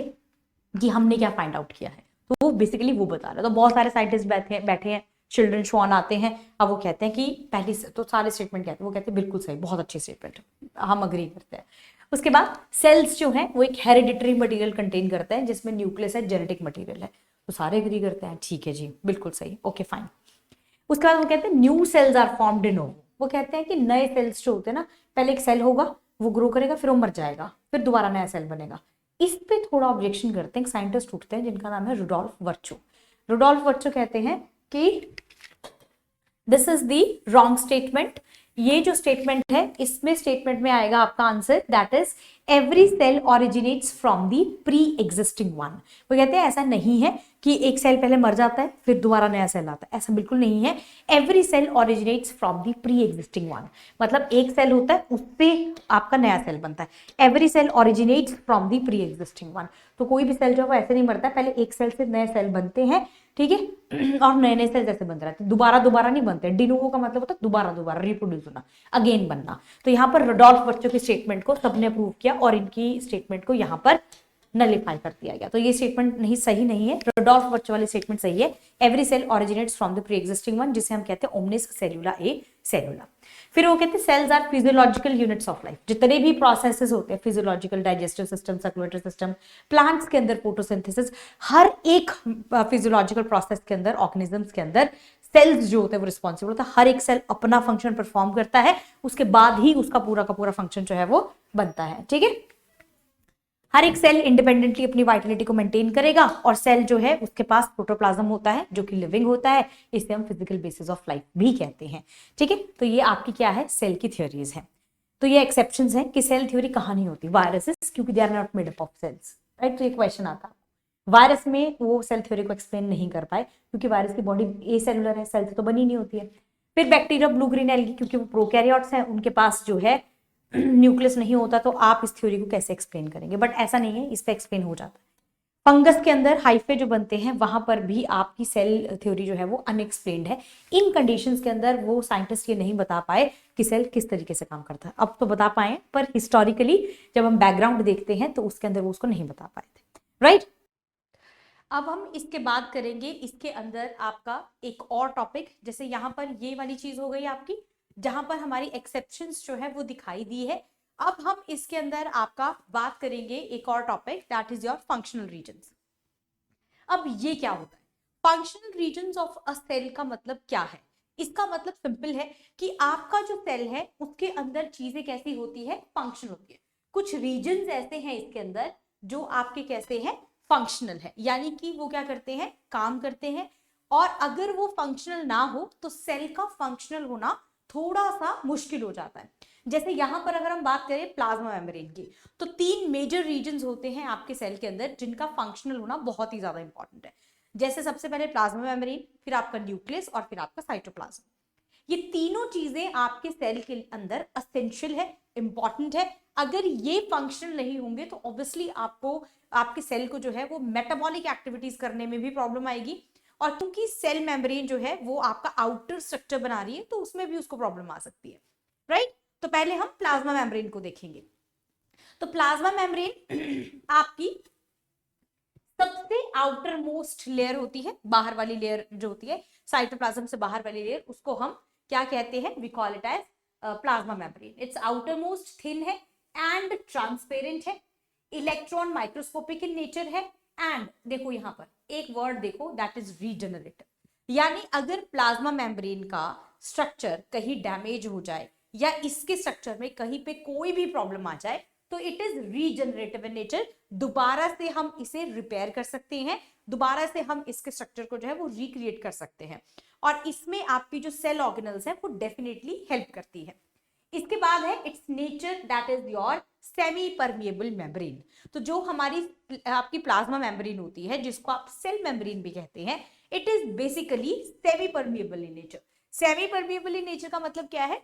कि हमने क्या फाइंड आउट किया है। तो वो बेसिकली वो बता रहे हैं। तो बहुत सारे साइंटिस्ट बैठे हैं, चिल्ड्रन श्वान आते हैं, अब वो कहते हैं कि पहली तो सारे स्टेटमेंट कहते हैं, वो कहते हैं बिल्कुल सही, बहुत अच्छी स्टेटमेंट, हम अग्री करते हैं। उसके बाद सेल्स जो है वो एक हेरिडिटरी मटेरियल कंटेन करता है जिसमें न्यूक्लियस है, जेनेटिक मटेरियल है। तो सारे एग्री करते हैं, ठीक है जी, बिल्कुल सही, ओके फाइन। उसके बाद वो कहते हैं new cells are formed in novo. वो कहते हैं कि नए सेल्स जो होते हैं ना, पहले एक सेल होगा, वो ग्रो करेगा, फिर वो मर जाएगा, फिर दोबारा नया सेल बनेगा। इस पे थोड़ा ऑब्जेक्शन करते हैं, साइंटिस्ट उठते हैं जिनका नाम है रुडोल्फ वर्चो। रुडोल्फ वर्चो कहते हैं कि this is the wrong statement. ये जो स्टेटमेंट है, इसमें स्टेटमेंट में आएगा आपका answer, that is every cell originates from the pre existing one. वो कहते हैं ऐसा नहीं है कि एक सेल पहले मर जाता है फिर दोबारा नया सेल आता है, ऐसा बिल्कुल नहीं है। Every cell originates from the pre existing one, मतलब एक सेल होता है उससे आपका नया सेल बनता है। Every cell originates from the pre existing one. तो कोई भी सेल जो है वो ऐसे नहीं मरता है, पहले एक सेल से नए सेल बनते हैं, ठीक है, और नए नए सेल जैसे बनते रहते हैं, दोबारा दोबारा नहीं बनते। डिनोवो का मतलब होता है दोबारा दोबारा रिप्रोड्यूस होना, अगेन बनना। तो यहाँ पर रुडोल्फ वर्चो की स्टेटमेंट को सबने अप्रूव किया और इनकी स्टेटमेंट को यहाँ पर नलिफाई कर दिया गया। तो ये स्टेटमेंट नहीं सही नहीं है, रुडोल्फ वर्चो वाली स्टेटमेंट सही है। Every cell originates from the pre existing one, जिसे हम कहते हैं ओमनिस सेलुला ए सेलुला। फिर वो कहते हैं cells are physiological units of life. जितने भी प्रोसेसेस होते हैं physiological, digestive system, circulatory system, plants के अंदर फोटोसिंथेसिस, हर एक फिजियोलॉजिकल प्रोसेस के अंदर, ऑर्गेनिजम्स के अंदर सेल्स जो होते हैं वो रिस्पॉन्सिबल होता है। हर एक सेल अपना फंक्शन परफॉर्म करता है, उसके बाद ही उसका पूरा का पूरा फंक्शन जो है वो बनता है। ठीक है, हर एक सेल इंडिपेंडेंटली अपनी वाइटलिटी को मेंटेन करेगा, और सेल जो है उसके पास प्रोटोप्लाज्म होता है जो कि लिविंग होता है, इसे हम फिजिकल बेसिस ऑफ लाइफ भी कहते हैं। ठीक है, तो ये आपकी क्या है, सेल की थ्योरीज है। तो ये एक्सेप्शंस हैं कि सेल थ्योरी कहाँ नहीं होती, वायरसेस, क्योंकि they are not made up of cells, right. तो ये क्वेश्चन आता, वायरस में वो सेल थ्योरी को एक्सप्लेन नहीं कर पाए क्योंकि वायरस की बॉडी ए सेलुलर है, सेल से तो बनी नहीं होती है। फिर बैक्टीरिया, ब्लू ग्रीन एल्गी, क्योंकि वो प्रोकैरियोट्स हैं, उनके पास जो है न्यूक्लियस नहीं होता, तो आप इस थ्योरी को कैसे एक्सप्लेन करेंगे, बट ऐसा नहीं है, इस पे एक्सप्लेन हो जाता है। फंगस के अंदर हाइफे जो बनते हैं वहां पर भी आपकी सेल थ्योरी जो है वो अनएक्सप्लेन्ड है। इन कंडीशंस के अंदर वो साइंटिस्ट ये नहीं बता पाए कि सेल किस तरीके से काम करता है। अब तो बता पाए, पर हिस्टोरिकली जब हम बैकग्राउंड देखते हैं तो उसके अंदर वो उसको नहीं बता पाए थे, राइट। अब हम इसके बाद करेंगे इसके अंदर आपका एक और टॉपिक, जैसे यहां पर ये वाली चीज हो गई आपकी, जहां पर हमारी एक्सेप्शंस जो है वो दिखाई दी है। अब हम इसके अंदर आपका बात करेंगे एक और topic, that is your functional reasons. अब ये क्या होता है, functional reasons of a cell का मतलब क्या है? इसका मतलब सिंपल है कि आपका जो सेल है उसके अंदर चीजें कैसी होती है, फंक्शन होती है। कुछ रीजन्स ऐसे हैं इसके अंदर जो आपके कैसे हैं, फंक्शनल है, यानी कि वो क्या करते हैं, काम करते हैं। और अगर वो फंक्शनल ना हो तो सेल का फंक्शनल होना थोड़ा सा मुश्किल हो जाता है। जैसे यहां पर अगर हम बात करें प्लाज्मा मेम्ब्रेन की, तो 3 मेजर रीजन्स होते हैं आपके सेल के अंदर जिनका फंक्शनल होना बहुत ही ज्यादा इंपॉर्टेंट है। जैसे सबसे पहले प्लाज्मा मेम्ब्रेन, फिर आपका न्यूक्लियस, और फिर आपका साइटोप्लाज्म। ये तीनों चीजें आपके सेल के अंदर असेंशियल है, इंपॉर्टेंट है। अगर ये फंक्शनल नहीं होंगे तो ऑब्वियसली आपको, आपके सेल को जो है वो मेटाबॉलिक एक्टिविटीज करने में भी प्रॉब्लम आएगी। और क्योंकि सेल मेम्ब्रेन जो है वो आपका आउटर स्ट्रक्चर बना रही है, तो उसमें भी उसको प्रॉब्लम आ सकती है, राइट। तो पहले हम प्लाज्मा मेम्ब्रेन को देखेंगे। तो प्लाज्मा मेम्ब्रेन आपकी सबसे आउटर मोस्ट लेयर होती है, बाहर वाली लेयर जो होती है साइटोप्लाज्म से बाहर वाली लेयर, उसको हम क्या कहते हैं, we call it as plasma membrane. It's outermost thin है एंड ट्रांसपेरेंट है, इलेक्ट्रॉन माइक्रोस्कोपिक इन नेचर है, एंड देखो यहां पर एक वर्ड देखो, दैट इज रीजनरेटिव। यानी अगर प्लाज्मा मेम्ब्रेन का स्ट्रक्चर कहीं डैमेज हो जाए या इसके स्ट्रक्चर में कहीं पे कोई भी प्रॉब्लम आ जाए तो it is regenerative in nature, दोबारा से हम इसे रिपेयर कर सकते हैं, दोबारा से हम इसके स्ट्रक्चर को जो है वो रिक्रिएट कर सकते हैं, और इसमें आपकी जो सेल ऑर्गेनल्स है वो डेफिनेटली हेल्प करती है। इसके बाद है it's nature, that is your semi permeable membrane. तो जो हमारी आपकी प्लाज्मा मेम्ब्रेन होती है, जिसको आप सेल मेम्ब्रेन भी कहते हैं, it is basically semi permeable in nature. Semi permeable in nature का मतलब क्या है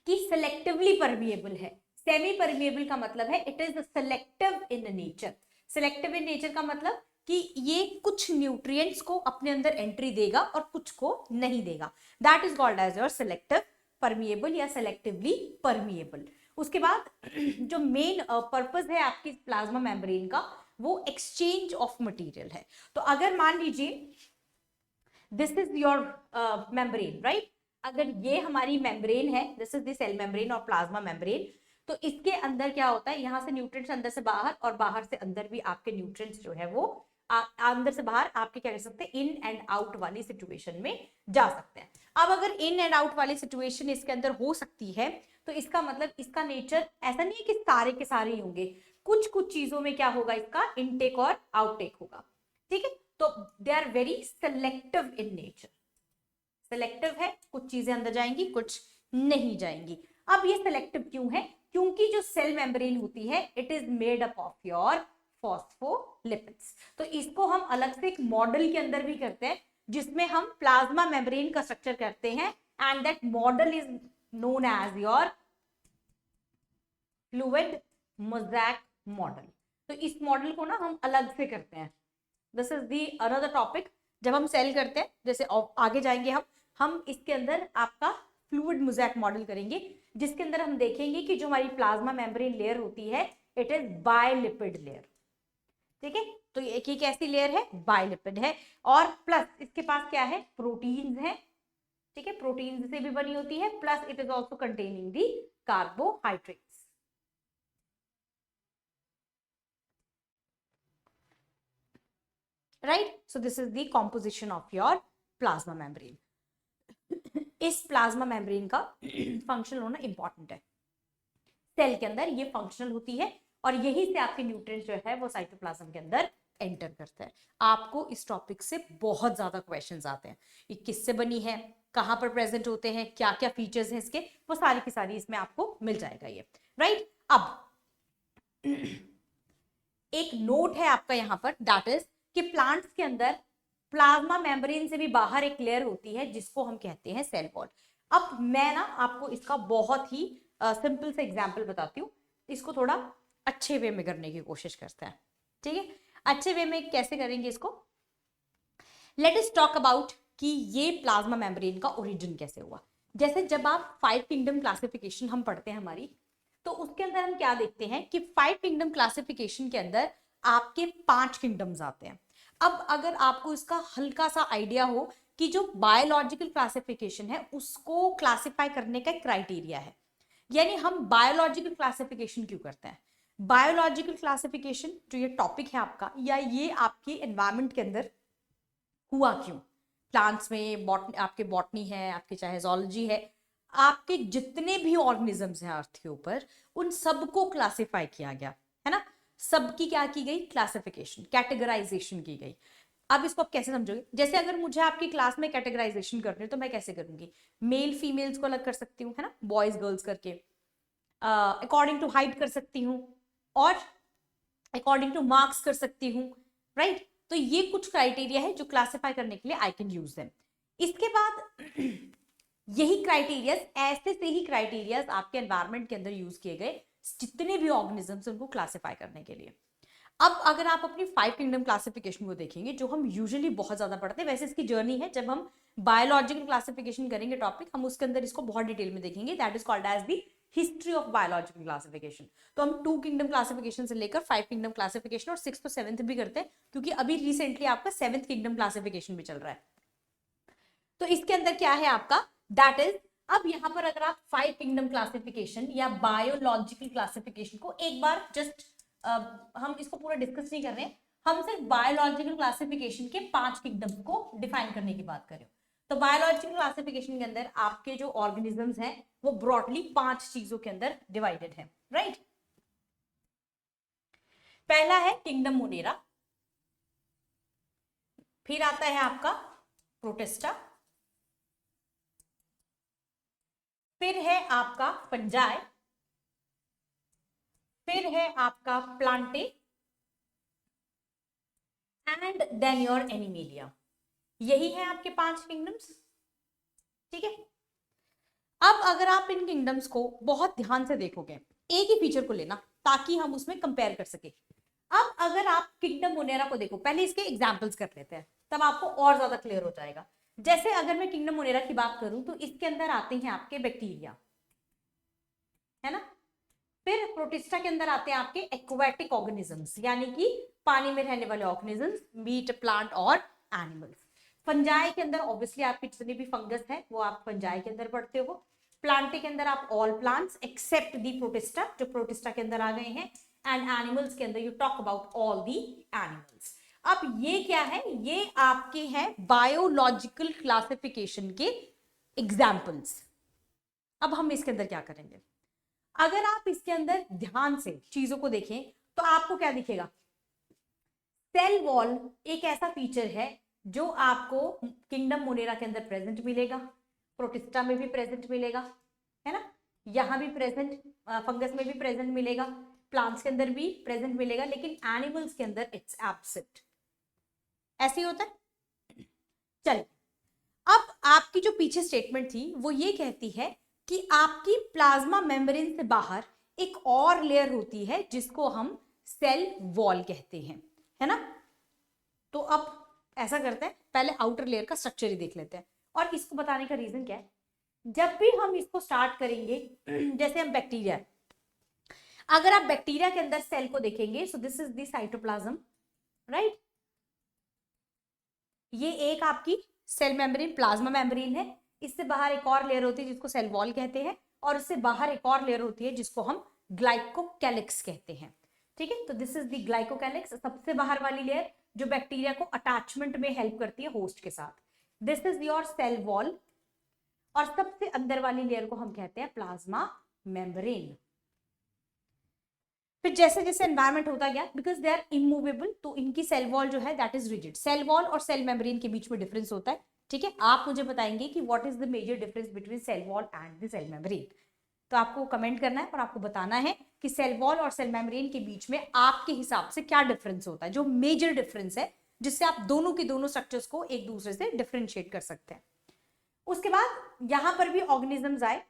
कि सिलेक्टिवली परमिएबल है। सेमी परमिएबल का मतलब है it is selective in nature. Selective in nature का मतलब कि ये कुछ न्यूट्रिएंट्स को अपने अंदर एंट्री देगा और कुछ को नहीं देगा, that is called as your selective permeable या सेलेक्टिवली परमिएबल। उसके बाद जो मेन पर्पस है आपकी प्लाज्मा मेम्ब्रेन का, वो एक्सचेंज ऑफ मटेरियल है। तो अगर मान लीजिए this is your membrane, right, अगर ये हमारी मेम्ब्रेन है, this is the cell membrane और प्लाज्मा मेम्ब्रेन, तो इसके अंदर क्या होता है, यहां से न्यूट्रिएंट्स अंदर से बाहर और बाहर से अंदर भी आपके न्यूट्रिएंट्स जो है वो अंदर से बाहर आपके क्या कर सकते हैं, इन एंड आउट वाली सिचुएशन में जा सकते हैं। अब अगर इन एंड आउट वाली सिचुएशन इसके अंदर हो सकती है तो इसका मतलब इसका नेचर ऐसा नहीं है कि सारे के सारे ही होंगे, कुछ कुछ चीजों में क्या होगा, इसका इनटेक और आउटटेक होगा, ठीक है। तो they are very selective in nature, selective है, कुछ चीजें अंदर जाएंगी कुछ नहीं जाएंगी। अब ये सेलेक्टिव क्यों है, क्योंकि जो सेल मेम्ब्रेन होती है it is made up of your phospholipids. तो इसको हम अलग से एक मॉडल के अंदर भी करते हैं जिसमें हम प्लाज्मा मेम्ब्रेन का स्ट्रक्चर करते हैं, and that model is known as your fluid mosaic model. तो इस मॉडल को ना हम अलग से करते हैं, this is the another topic. जब हम सेल करते हैं, जैसे आगे जाएंगे हम इसके अंदर आपका फ्लूइड मोज़ेक मॉडल करेंगे, जिसके अंदर हम देखेंगे कि जो हमारी प्लाज्मा मेम्ब्रेन लेयर होती है इट इज बायलिपिड लेयर, ठीक है। तो एक ऐसी लेयर है, बायलिपिड है, और प्लस इसके पास क्या है, प्रोटीन्स है, ठीक है, प्रोटीन्स से भी बनी होती है, plus it is also containing the carbohydrates, right? So this is the composition of your plasma membrane. इस प्लाज्मा मेम्ब्रेन का फंक्शनल होना इंपॉर्टेंट है। सेल के अंदर ये फंक्शनल होती है और यही से आपके न्यूट्रिएंट्स जो है वो साइटोप्लाज्म के अंदर एंटर करता है। आपको इस टॉपिक से बहुत ज्यादा क्वेश्चंस आते हैं। ये किससे बनी है, कहां पर प्रेजेंट होते हैं, क्या क्या फीचर्स हैं इसके, वो सारी की सारी इसमें आपको मिल जाएगा ये, राइट। अब एक नोट है आपका यहां पर, दैट इज कि प्लांट्स के अंदर प्लाज्मा मेम्ब्रेन से भी बाहर एक लेयर होती है जिसको हम कहते हैं सेल वॉल। अब मैं ना आपको इसका बहुत ही सिंपल से एग्जांपल बताती हूँ, इसको थोड़ा अच्छे वे में करने की कोशिश करते हैं, ठीक है। अच्छे वे में कैसे करेंगे इसको, लेट अस टॉक अबाउट कि ये प्लाज्मा मेम्ब्रेन का ओरिजिन कैसे हुआ। जैसे जब आप 5 किंगडम क्लासिफिकेशन हम पढ़ते हैं हमारी, तो उसके अंदर हम क्या देखते हैं कि 5 किंगडम क्लासिफिकेशन के अंदर आपके 5 किंगडम्स आते हैं। अब अगर आपको इसका हल्का सा आइडिया हो कि जो बायोलॉजिकल क्लासिफिकेशन है उसको क्लासिफाई करने का क्राइटेरिया है, यानी हम बायोलॉजिकल क्लासिफिकेशन क्यों करते हैं। बायोलॉजिकल क्लासिफिकेशन जो ये टॉपिक है आपका, या ये आपके एनवायरमेंट के अंदर हुआ क्यों, प्लांट्स में आपके बॉटनी है, आपके चाहे जोलॉजी है, आपके जितने भी ऑर्गेनिजम्स हैं अर्थ के ऊपर, उन सबको क्लासिफाई किया गया है ना। सबकी क्या की गई, क्लासिफिकेशन, कैटेगराइजेशन की गई। अब इसको आप कैसे समझोगे, जैसे अगर मुझे आपकी क्लास में कैटेगराइजेशन करनी है तो मैं कैसे करूंगी, मेल फीमेल्स को अलग कर सकती हूँ, है ना, बॉयज गर्ल्स करके, अकॉर्डिंग टू हाइट कर सकती हूँ, और अकॉर्डिंग टू मार्क्स कर सकती हूँ, राइट। तो ये कुछ क्राइटेरिया है जो क्लासिफाई करने के लिए आई कैन यूज देम। इसके बाद यही क्राइटेरियाज, ऐसे से ही क्राइटेरियाज आपके एनवायरमेंट के अंदर यूज किए गए जितने भी ऑर्गेनिजम्स उनको क्लासिफाई करने के लिए। अब अगर आप अपनी 5 किंगडम क्लासिफिकेशन को देखेंगे, जो हम यूजुअली बहुत ज्यादा पढ़ते हैं, वैसे इसकी जर्नी है, जब हम बायोलॉजिकल क्लासिफिकेशन करेंगे टॉपिक, हम उसके अंदर इसको बहुत डिटेल में देखेंगे, that is called as the history of biological classification. तो हम 2 किंगडम क्लासिफिकेशन से लेकर 5 किंगडम क्लासिफिकेशन और 6th और 7th भी करते हैं, क्योंकि अभी रिसेंटली आपका 7th किंगडम क्लासिफिकेशन भी चल रहा है। तो इसके अंदर क्या है आपका, दैट इज, अब यहां पर अगर आप 5 किंगडम क्लासिफिकेशन या बायोलॉजिकल क्लासिफिकेशन को एक बार जस्ट, हम इसको पूरा डिस्कस नहीं कर रहे हैं, हम सिर्फ बायोलॉजिकल क्लासिफिकेशन के 5 किंगडम को डिफाइन करने की बात करें। तो बायोलॉजिकल क्लासिफिकेशन के अंदर आपके जो ऑर्गेनिजम्स हैं वो ब्रॉडली 5 चीजों के अंदर डिवाइडेड है, राइट। पहला है किंगडम मोनेरा, फिर आता है आपका प्रोटिस्टा, फिर है आपका फंजाई, फिर है आपका plantae, and then your animalia. यही है आपके 5 किंगडम्स, ठीक है। अब अगर आप इन किंगडम्स को बहुत ध्यान से देखोगे, एक ही फीचर को लेना ताकि हम उसमें कंपेयर कर सके। अब अगर आप किंगडम मोनेरा को देखो, पहले इसके एग्जांपल्स कर लेते हैं, तब आपको और ज्यादा क्लियर हो जाएगा। जैसे अगर मैं किंगडम मोनेरा की बात करूं तो इसके अंदर आते हैं आपके बैक्टीरिया, है ना। फिर प्रोटिस्टा के अंदर आते हैं आपके एक्वाटिक ऑर्गेनिजम्स, यानी कि पानी में रहने वाले ऑर्गेनिजम्स, मीट, प्लांट और एनिमल्स। फंजाई के अंदर ऑब्वियसली आपकी जितनी भी फंगस है वो आप फंजाई के अंदर पढ़ते हो। प्लांटे के अंदर आप ऑल प्लांट्स एक्सेप्ट दी प्रोटिस्टा, जो प्रोटिस्टा के अंदर आ गए हैं। एंड एनिमल्स के अंदर you talk about all the animals. अब ये क्या है, ये आपके हैं बायोलॉजिकल क्लासिफिकेशन के एग्जाम्पल्स। अब हम इसके अंदर क्या करेंगे, अगर आप इसके अंदर ध्यान से चीजों को देखें तो आपको क्या दिखेगा, सेल वॉल एक ऐसा फीचर है जो आपको किंगडम मोनेरा के अंदर प्रेजेंट मिलेगा, प्रोटिस्टा में भी प्रेजेंट मिलेगा, है ना, यहां भी प्रेजेंट, फंगस में भी प्रेजेंट मिलेगा, प्लांट्स के अंदर भी प्रेजेंट मिलेगा, लेकिन एनिमल्स के अंदर इट्स एब्सेंट। ऐसे ही होता है। चलिए, अब आपकी जो पीछे स्टेटमेंट थी वो ये कहती है कि आपकी प्लाज्मा मेम्ब्रेन से बाहर एक और लेयर होती है जिसको हम सेल वॉल कहते हैं, है ना। तो अब ऐसा करते हैं, पहले आउटर लेयर का स्ट्रक्चर ही देख लेते हैं। और इसको बताने का रीजन क्या है, जब भी हम इसको स्टार्ट करेंगे, जैसे हम बैक्टीरिया, अगर आप बैक्टीरिया के अंदर सेल को देखेंगे, सो this is the cytoplasm, right. ये एक आपकी सेल मेम्ब्रेन, प्लाज्मा मेम्ब्रेन है। इससे बाहर एक और लेयर होती है जिसको सेल वॉल कहते हैं, और उससे बाहर एक और लेयर होती है जिसको हम ग्लाइकोकैलिक्स कहते हैं, ठीक है। तो दिस इज द ग्लाइकोकैलिक्स, सबसे बाहर वाली लेयर जो बैक्टीरिया को अटैचमेंट में हेल्प करती है होस्ट के साथ। This is your cell wall, और सबसे अंदर वाली लेयर को हम कहते हैं प्लाज्मा मेम्ब्रेन। फिर जैसे जैसे एनवायरमेंट होता गया, बिकॉज दे आर इमूवेबल, तो इनकी सेल वॉल जो है that is rigid. Cell wall और सेल मेम्ब्रेन के बीच में डिफरेंस होता है, ठीक है। आप मुझे बताएंगे कि what is the major difference between cell wall and the cell membrane. तो आपको कमेंट करना है और आपको बताना है कि सेल वॉल और सेल मेम्ब्रेन के बीच में आपके हिसाब से क्या डिफरेंस होता है, जो मेजर डिफरेंस है, जिससे आप दोनों के दोनों स्ट्रक्चर्स को एक दूसरे से डिफरेंशिएट कर सकते हैं। उसके बाद यहां पर भी ऑर्गेनिजम्स आए,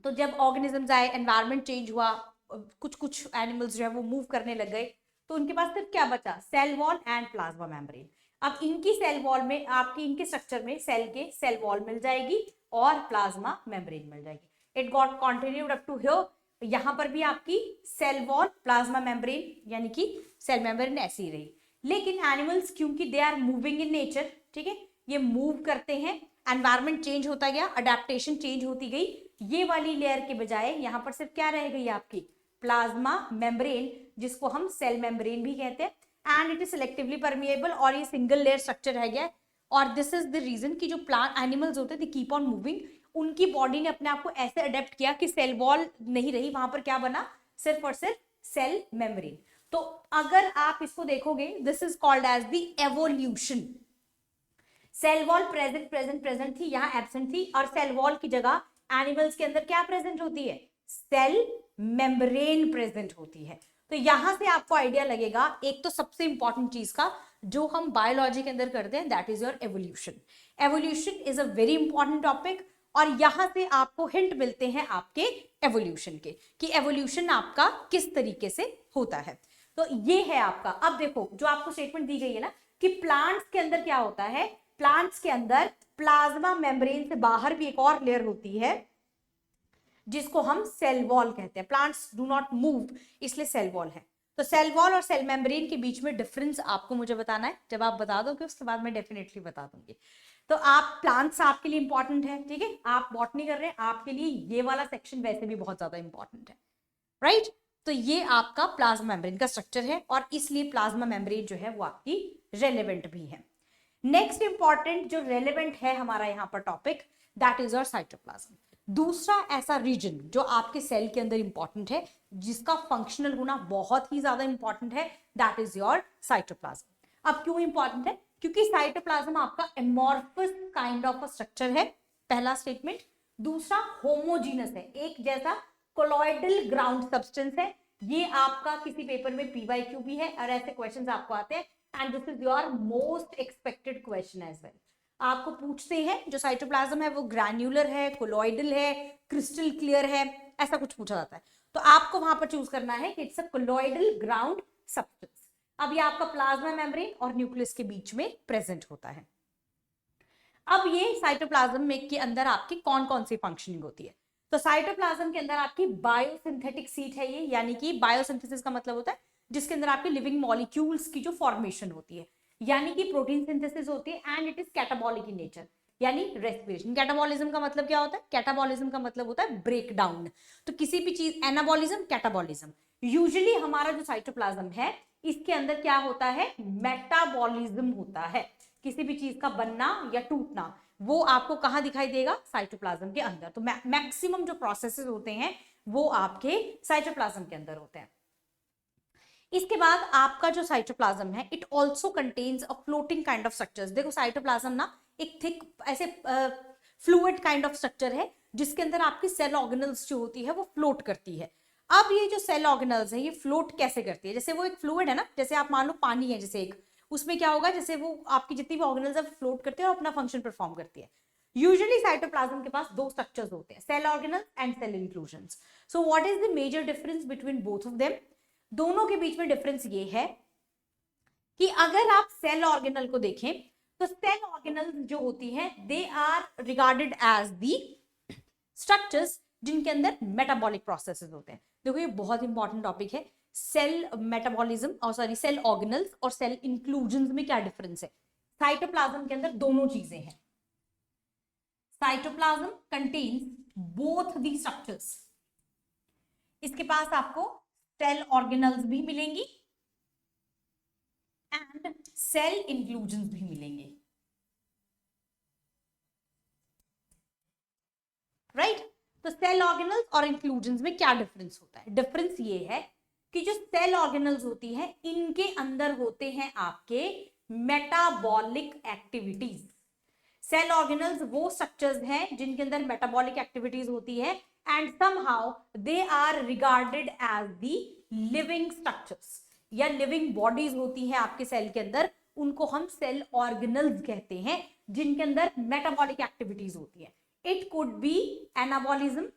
तो जब ऑर्गेनिजम्स आए, एनवायरमेंट चेंज हुआ, कुछ कुछ एनिमल्स जो है वो मूव करने लग गए, तो उनके पास सिर्फ क्या बचा, cell wall and plasma membrane. अब इनकी सेल वॉल में, आपकी इनके स्ट्रक्चर में सेल के सेल वॉल मिल जाएगी और प्लाज्मा मेम्ब्रेन मिल जाएगी। It got continued up to here, यहां पर भी आपकी सेल वॉल प्लाज्मा मेम्ब्रेन यानी कि सेल मेम्ब्रेन ऐसी ही रही। लेकिन एनिमल्स क्योंकि they are moving in nature, ठीक है, ये मूव करते हैं, एनवायरमेंट चेंज होता गया, अडेप्टेशन चेंज होती गई, ये वाली लेयर के बजाय यहां पर सिर्फ क्या रह गई आपकी, प्लाज्मा मेम्ब्रेन, जिसको हम सेल मेम्ब्रेन भी कहते हैं, and it is selectively permeable, और ये सिंगल लेयर स्ट्रक्चर रह गया। और दिस इज द रीजन कि जो प्लांट एनिमल्स होते हैं दे कीप ऑन मूविंग, उनकी बॉडी ने अपने आप को ऐसे अडेप्ट किया कि सेल वॉल नहीं रही, वहां पर क्या बना, सिर्फ और सिर्फ सेल मेम्ब्रेन। तो अगर आप इसको देखोगे, this is called as the evolution. Cell wall present present present थी, यहां एब्सेंट थी, और सेल वॉल की जगह एनिमल्स के अंदर क्या प्रेजेंट होती है, सेल मेम्ब्रेन प्रेजेंट होती है। तो यहां से आपको आइडिया लगेगा एक तो सबसे इंपॉर्टेंट चीज का, जो हम बायोलॉजी के अंदर करते हैं, that is your evolution. Evolution is a very important topic, और यहां से आपको हिंट मिलते हैं आपके एवोल्यूशन के, कि एवोल्यूशन आपका किस तरीके से होता है। तो ये है आपका। अब देखो, जो आपको स्टेटमेंट दी गई है ना कि प्लांट्स के अंदर क्या होता है, प्लांट्स के अंदर प्लाज्मा मेम्ब्रेन से बाहर भी एक और लेयर होती है जिसको हम सेल वॉल कहते हैं। प्लांट्स डू नॉट मूव, इसलिए सेल वॉल है। तो सेल वॉल और सेल मेम्ब्रेन के बीच में डिफरेंस आपको मुझे बताना है। जब आप बता दोगे उसके बाद मैं डेफिनेटली बता दूंगी। तो आप, प्लांट्स आपके लिए इंपॉर्टेंट है, ठीक है, आप बॉटनी कर रहे हैं, आपके लिए ये वाला सेक्शन वैसे भी बहुत ज्यादा इंपॉर्टेंट है, राइट। तो ये आपका प्लाज्मा मेम्ब्रेन का स्ट्रक्चर है, और इसलिए प्लाज्मा मेम्ब्रेन जो है वो आपकी रेलेवेंट भी है। नेक्स्ट इंपॉर्टेंट जो रेलेवेंट है हमारा यहां पर topic, that is your cytoplasm. दूसरा ऐसा रीजन जो आपके सेल के अंदर इंपॉर्टेंट है, जिसका फंक्शनल होना बहुत ही ज्यादा इंपॉर्टेंट है, दैट इज योर साइटोप्लाज्म। अब क्यों इंपॉर्टेंट है, क्योंकि साइटोप्लाज्म आपका amorphous kind of a structure है, पहला स्टेटमेंट। दूसरा, होमोजीनस है, एक जैसा कोलॉइडल ग्राउंड सब्सटेंस है। ये आपका किसी पेपर में पीवाईक्यू भी है, और ऐसे क्वेश्चंस आपको आते हैं, and this is your most expected question as well. आपको पूछते हैं जो साइटोप्लाज्म है वो ग्रैन्युलर है, कोलॉइडल है, क्रिस्टल क्लियर है, ऐसा कुछ पूछा जाता है। तो आपको वहां पर चूज करना है कि it's a colloidal ground substance. अब ये आपका प्लाज्मा मेम्ब्रेन और न्यूक्लियस के बीच में प्रेजेंट होता है। अब ये साइटोप्लाज्म में के अंदर आपकी कौन कौन सी फंक्शनिंग होती है, तो साइटोप्लाज्म के अंदर आपकी बायोसिंथेटिक सीट है ये, यानी कि बायोसिंथेसिस का मतलब होता है जिसके अंदर आपके लिविंग मॉलिक्यूल्स की जो फॉर्मेशन होती है, यानी कि प्रोटीन सिंथेसिस होती है, and it is catabolic in nature, यानी रेस्पिरेशन। कैटाबॉलिज्म का मतलब क्या होता है, कैटाबॉलिज्म का मतलब होता है ब्रेक डाउन। तो किसी भी चीज, एनाबॉलिज्म, कैटाबॉलिज्म। यूजुअली हमारा जो साइटोप्लाज्म है इसके अंदर क्या होता है, मेटाबॉलिज्म होता है। किसी भी चीज का बनना या टूटना वो आपको कहां दिखाई देगा, साइटोप्लाज्म के अंदर। तो मैक्सिमम जो प्रोसेसेस होते हैं वो आपके साइटोप्लाज्म के अंदर होते हैं। इसके बाद आपका जो साइटोप्लाज्म है, it also contains a floating kind of structures. देखो साइटोप्लाज्म ना एक थिक ऐसे फ्लूइड काइंड ऑफ स्ट्रक्चर है, जिसके अंदर आपकी सेल ऑर्गेनल्स जो होती है वो फ्लोट करती है। अब ये जो सेल ऑर्गेनल्स है ये फ्लोट कैसे करती है, जैसे वो एक फ्लूइड है ना, जैसे आप मान लो पानी है जैसे एक, उसमें क्या होगा, जैसे वो आपकी जितनी भी ऑर्गेनल्स है फ्लोट करते हैं और अपना फंक्शन परफॉर्म करती है। यूजुअली साइटोप्लाज्म के पास दो स्ट्रक्चर्स होते हैं, cell organelle and cell inclusions. So what is the major difference between both of them, दोनों के बीच में डिफरेंस ये है कि अगर आप सेल ऑर्गेनल को देखें तो सेल ऑर्गेनल जो होती है they are regarded as the structures जिनके अंदर मेटाबॉलिक प्रोसेसेस होते हैं। देखो ये बहुत इंपॉर्टेंट टॉपिक है, सेल मेटाबॉलिज्म और सॉरी सेल ऑर्गेनल्स और सेल इंक्लूजन्स में क्या डिफरेंस है। साइटोप्लाज्म के अंदर दोनों चीजें हैं, cytoplasm contains both the structures. इसके पास आपको सेल ऑर्गेनल्स भी मिलेंगी एंड सेल इंक्लूजन्स भी मिलेंगे। राइट। तो सेल ऑर्गेनल्स और इंक्लूजन्स में क्या डिफरेंस होता है? डिफरेंस ये है कि जो सेल ऑर्गेनल्स होती है इनके अंदर होते हैं आपके मेटाबॉलिक एक्टिविटीज। सेल ऑर्गेनल्स वो स्ट्रक्चर्स हैं जिनके अंदर मेटाबॉलिक एक्टिविटीज होती है and somehow they are regarded as the living structures या लिविंग बॉडीज होती हैं आपके सेल के अंदर, उनको हम सेल ऑर्गेनल्स कहते हैं जिनके अंदर मेटाबॉलिक एक्टिविटीज होती है। इट कुड बी एनाबॉलिज्म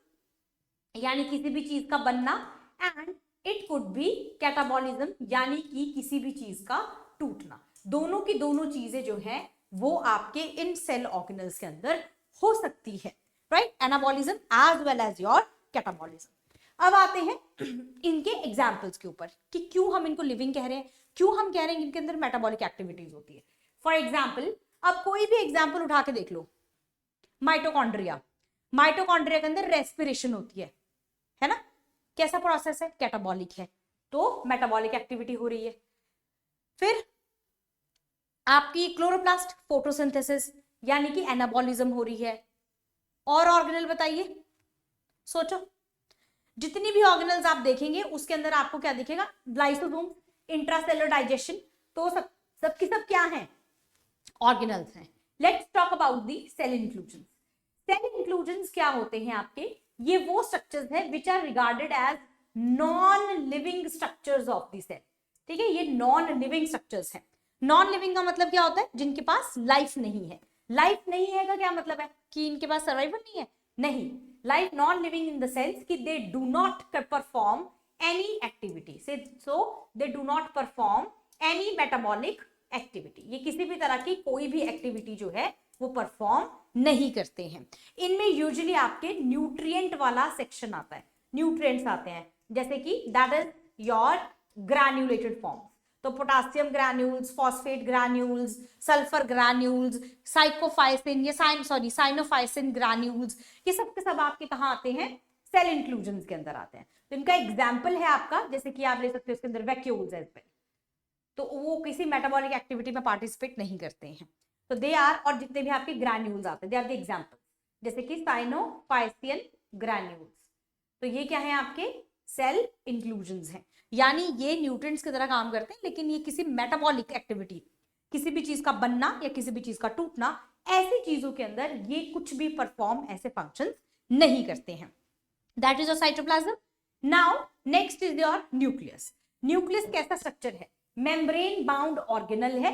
यानी किसी भी चीज का बनना and it could be catabolism यानी कि किसी भी चीज का टूटना। दोनों की दोनों चीजें जो है वो आपके इन सेल ऑर्गेनल्स के अंदर हो सकती है, right. Anabolism as well as your catabolism. अब आते हैं इनके एग्जाम्पल्स के ऊपर कि क्यों हम इनको लिविंग कह रहे हैं, क्यों हम कह रहे हैं इनके अंदर मेटाबॉलिक एक्टिविटीज होती है। फॉर एग्जाम्पल, अब कोई भी एग्जाम्पल उठा के देख लो, माइटोकॉन्ड्रिया। माइटोकॉन्ड्रिया के अंदर रेस्पिरेशन होती है ना, कैसा प्रोसेस है? कैटाबॉलिक है, तो मेटाबॉलिक एक्टिविटी हो रही है। फिर आपकी क्लोरोप्लास्ट फोटोसिंथेसिस यानी कि एनाबॉलिज्म हो रही है। और ऑर्गेनल बताइए, सोचो, जितनी भी ऑर्गेनल्स आप देखेंगे उसके अंदर आपको क्या दिखेगा? लाइसोसोम, इंट्रासेलुलर डाइजेशन, तो सबकी सब क्या है? ऑर्गेनल्स हैं। Let's talk about the cell inclusion. Cell inclusions क्या होते हैं आपके? ये वो स्ट्रक्चर्स हैं which are regarded as non living structures of the cell. ठीक है, ये नॉन लिविंग स्ट्रक्चर्स हैं। नॉन लिविंग का मतलब क्या होता है? जिनके पास लाइफ नहीं है। लाइफ नहीं है का क्या मतलब है? कि इनके पास सर्वाइवल नहीं है? नहीं, life non living in the sense कि they do not perform any activity, so they do not perform any metabolic activity. ये किसी भी तरह की कोई भी एक्टिविटी जो है वो परफॉर्म नहीं करते हैं। इनमें यूजुअली आपके न्यूट्रिएंट वाला सेक्शन आता है, न्यूट्रिएंट्स आते हैं, जैसे कि that is your granulated form. तो potassium granules, phosphate granules, sulphur granules, साइकोफाइसिन या साइनोफाइसिन ग्रैन्यूल्स, ये सब के सब आपके कहाँ आते हैं? सेल इंक्लूजन्स के अंदर आते हैं। तो इनका एग्जाम्पल है आपका, जैसे कि आप ले सकते हो इसके अंदर वैक्यूल्स एज वेल, तो वो किसी मेटाबॉलिक एक्टिविटी में पार्टिसिपेट नहीं करते हैं, तो दे आर। और जितने भी आपके ग्रैन्यूल्स आते हैं दे आर द एग्जाम्पल, जैसे कि साइनोफाइसियन ग्रैन्यूल्स। तो ये क्या है? आपके सेल इंक्लूजन्स हैं, यानी ये न्यूट्रिएंट्स की तरह काम करते हैं, लेकिन ये किसी मेटाबॉलिक एक्टिविटी, किसी भी चीज का बनना या किसी भी चीज का टूटना, ऐसी चीजों के अंदर ये कुछ भी परफॉर्म, ऐसे फंक्शंस नहीं करते हैं। That is your cytoplasm. Now next is your nucleus. Nucleus कैसा स्ट्रक्चर है? मेम्ब्रेन बाउंड ऑर्गेनल है।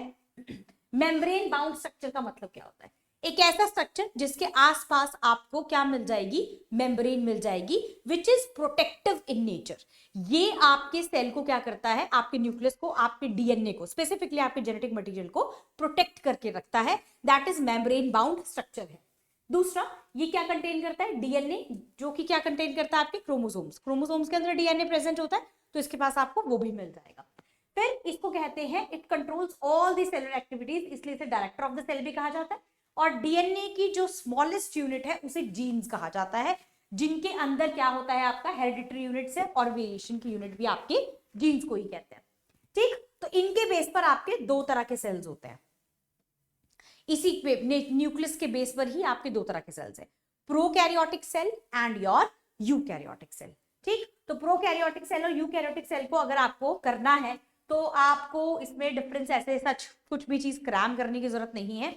मेम्ब्रेन बाउंड स्ट्रक्चर का मतलब क्या होता है? एक ऐसा स्ट्रक्चर जिसके आसपास आपको क्या मिल जाएगी? मेम्ब्रेन मिल जाएगी, which is protective in nature. ये आपके सेल को क्या करता है? आपके न्यूक्लियस को, आपके डीएनए को, स्पेसिफिकली आपके जेनेटिक मटेरियल को प्रोटेक्ट करके रखता है। That is membrane bound structure है। दूसरा, ये क्या कंटेन करता है? डीएनए, जो कि क्या कंटेन करता है? आपके क्रोमोसोम्स। क्रोमोसोम्स के अंदर डीएनए प्रेजेंट होता है, तो इसके पास आपको वो भी मिल जाएगा। फिर इसको कहते हैं it controls all the cellular activities, इसलिए इसे डायरेक्टर ऑफ द सेल भी कहा जाता है। और डीएनए की जो स्मॉलेस्ट यूनिट है उसे जीन्स कहा जाता है, जिनके अंदर क्या होता है? आपका हेरिडिटरी यूनिट्स है और वेरिएशन की यूनिट भी आपके जीन्स को ही कहते हैं। ठीक, तो इनके बेस पर आपके दो तरह के सेल्स होते हैं। इसी न्यूक्लियस के बेस पर ही आपके दो तरह के सेल्स है, prokaryotic cell and your eukaryotic cell. ठीक, तो प्रोकैरियोटिक सेल और यूकैरियोटिक सेल को अगर आपको करना है तो आपको इसमें डिफरेंस ऐसे सच कुछ भी चीज क्रैम करने की जरूरत नहीं है।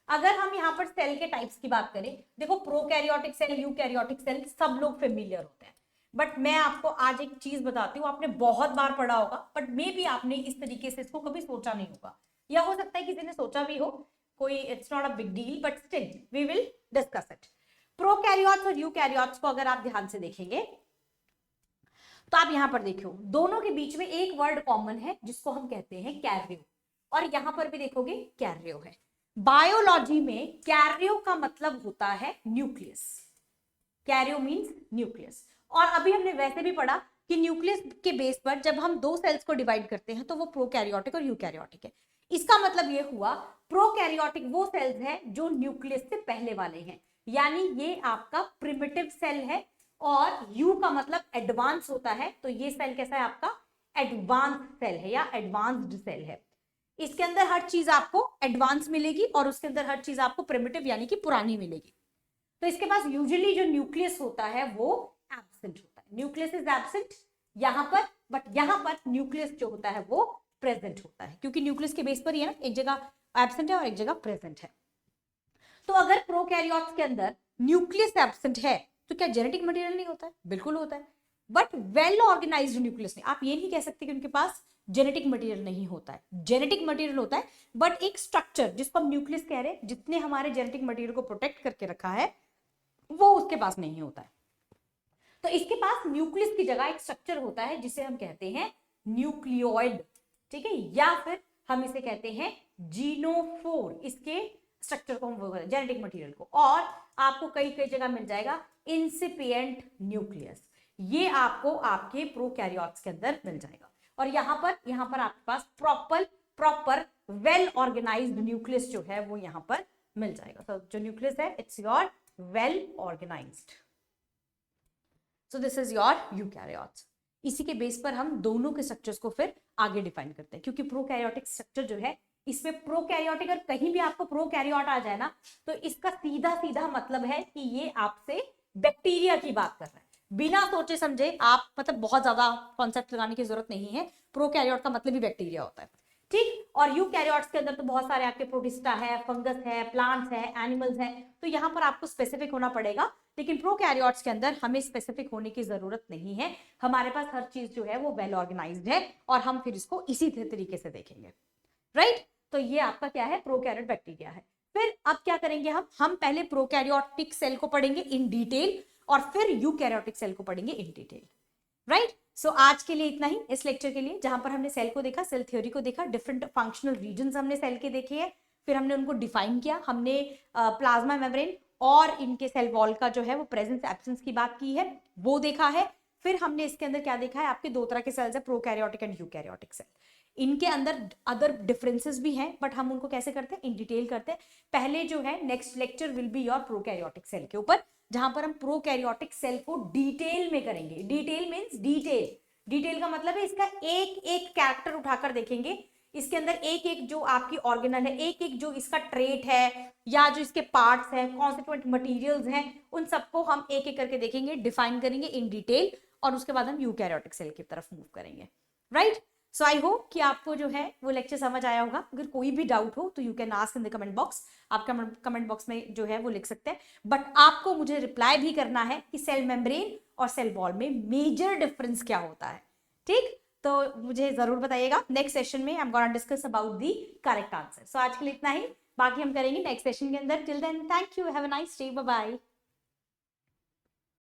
अगर हम यहाँ पर सेल के टाइप्स की बात करें, देखो प्रोकैरियोटिक सेल, यूकैरियोटिक सेल सब लोग फेमिलियर होते हैं, बट मैं आपको आज एक चीज बताती हूँ, आपने बहुत बार पढ़ा होगा बट मे भी आपने इस तरीके से इसको कभी सोचा नहीं होगा, या हो सकता है किसी ने सोचा भी हो, कोई it's not a big deal, but still we will discuss it. Prokaryotes और यूकैरियोट्स को अगर आप ध्यान से देखेंगे तो आप यहां पर देखो, दोनों के बीच में एक वर्ड कॉमन है जिसको हम कहते हैं कैरियो, और यहां पर भी देखोगे कैरियो है। बायोलॉजी में कैरियो का मतलब होता है न्यूक्लियस। Cairo means nucleus. और अभी हमने वैसे भी पढ़ा कि न्यूक्लियस के बेस पर जब हम दो सेल्स को डिवाइड करते हैं तो वो प्रोकैरियोटिक और यूकैरियोटिक है। इसका मतलब ये हुआ प्रोकैरियोटिक वो सेल्स हैं जो न्यूक्लियस से पहले वाले हैं, यानी ये आपका प्रिमिटिव सेल है, और यू का मतलब एडवांस होता है, तो ये सेल कैसा है? आपका एडवांस सेल है या एडवांस्ड सेल है। इसके अंदर हर चीज आपको एडवांस मिलेगी और उसके अंदर हर चीज आपको प्रिमिटिव यानी कि पुरानी मिलेगी। तो इसके पास यूजुअली जो न्यूक्लियस होता है वो एब्सेंट होता है, न्यूक्लियस इज एब्सेंट यहां पर, बट यहां पर न्यूक्लियस जो होता है वो प्रेजेंट होता है, क्योंकि न्यूक्लियस के बेस पर ही है ना, एक जगह एब्सेंट है और एक जगह प्रेजेंट है। तो अगर प्रोकैरियोट्स के अंदर न्यूक्लियस एब्सेंट है तो क्या जेनेटिक मटेरियल नहीं होता है? बिल्कुल होता है, बट वेल ऑर्गेनाइज्ड न्यूक्लियस नहीं। आप ये नहीं कह सकते कि उनके पास जेनेटिक मटेरियल नहीं होता है, जेनेटिक मटेरियल होता है, बट एक स्ट्रक्चर जिसको हम न्यूक्लियस कह रहे हैं, जितने हमारे जेनेटिक मटेरियल को प्रोटेक्ट करके रखा है वो उसके पास नहीं होता है। तो इसके पास न्यूक्लियस की जगह एक स्ट्रक्चर होता है जिसे हम कहते हैं न्यूक्लियोइड, ठीक है, या फिर हम इसे कहते हैं जीनोफोर, इसके स्ट्रक्चर को हम जेनेटिक मटेरियल को। और आपको कई कई जगह मिल जाएगा इंसिपिएंट न्यूक्लियस, ये आपको आपके प्रोकैरियोट्स के अंदर मिल जाएगा। और यहां पर आपके पास प्रॉपर वेल ऑर्गेनाइज्ड न्यूक्लियस जो है वो यहां पर मिल जाएगा। तो जो न्यूक्लियस है it's your well organized. So this is your eukaryotes. इसी के बेस पर हम दोनों के स्ट्रक्चर्स को फिर आगे डिफाइन करते हैं, क्योंकि प्रोकैरियोटिक स्ट्रक्चर जो है इसमें प्रोकैरियोटिक, अगर कहीं भी आपको प्रोकैरियोट आ जाए ना तो इसका सीधा सीधा मतलब है कि ये आपसे बैक्टीरिया की बात कर रहा है, बिना सोचे समझे। आप मतलब बहुत ज्यादा कॉन्सेप्ट लगाने की जरूरत नहीं है, प्रोकैरियोट का मतलब ही बैक्टीरिया होता है, ठीक। और यूकैरियोट्स के अंदर तो बहुत सारे आपके प्रोटिस्टा है, फंगस है, प्लांट्स है, एनिमल्स है, तो यहां पर आपको स्पेसिफिक होना पड़ेगा। लेकिन प्रोकैरियोट्स के अंदर हमें स्पेसिफिक होने की जरूरत नहीं है, हमारे पास हर चीज जो है वो वेल ऑर्गेनाइज्ड है, और हम फिर इसको इसी तरीके से देखेंगे, राइट। तो ये आपका क्या है, प्रोकैरियोट बैक्टीरिया है। फिर अब क्या करेंगे हम पहले प्रोकैरियोटिक सेल को पढ़ेंगे इन डिटेल, और फिर यूकैरियोटिक सेल को पढ़ेंगे इन डिटेल, राइट। सो आज के लिए इतना ही इस लेक्चर के लिए, जहां पर हमने सेल को देखा, सेल थ्योरी को देखा, डिफरेंट फंक्शनल रीजंस हमने सेल के देखे हैं, फिर हमने उनको डिफाइन किया, हमने प्लाज्मा मेम्ब्रेन और इनके सेल वॉल का जो है वो प्रेजेंस एब्सेंस की बात की है, वो देखा है। फिर हमने इसके अंदर क्या देखा है, आपके दो तरह के सेल्स है, प्रोकैरियोटिक एंड यूकैरियोटिक सेल। इनके अंदर अदर डिफरेंसेस भी हैं, बट हम उनको कैसे करते हैं, इन डिटेल करते हैं। पहले जो है next lecture will be your prokaryotic cell के ऊपर, जहां पर हम प्रोकैरियोटिक सेल को डिटेल में करेंगे। डिटेल मींस डिटेल का मतलब है इसका एक एक कैरेक्टर उठाकर देखेंगे, इसके अंदर एक एक जो आपकी ऑर्गेनल है, एक एक जो इसका ट्रेट है या जो इसके पार्ट्स हैं, कॉन्स्टिट्यूएंट मटेरियल्स हैं, उन सबको हम एक एक करके देखेंगे, डिफाइन करेंगे इन डिटेल, और उसके बाद हम यूकैरियोटिक सेल की तरफ मूव करेंगे, राइट। सो आई होप कि आपको जो है वो लेक्चर समझ आया होगा। अगर कोई भी डाउट हो तो you can ask in the comment box, आप कमेंट बॉक्स में जो है वो लिख सकते हैं, बट आपको मुझे रिप्लाई भी करना है कि सेल मेम्ब्रेन और सेल वॉल में मेजर डिफरेंस क्या होता है, ठीक। तो मुझे जरूर बताइएगा। नेक्स्ट सेशन में I am gonna discuss about the correct answer. So आज के लिए इतना ही, बाकी हम करेंगे नेक्स्ट सेशन के अंदर। Till then thank you, have a nice day, bye bye.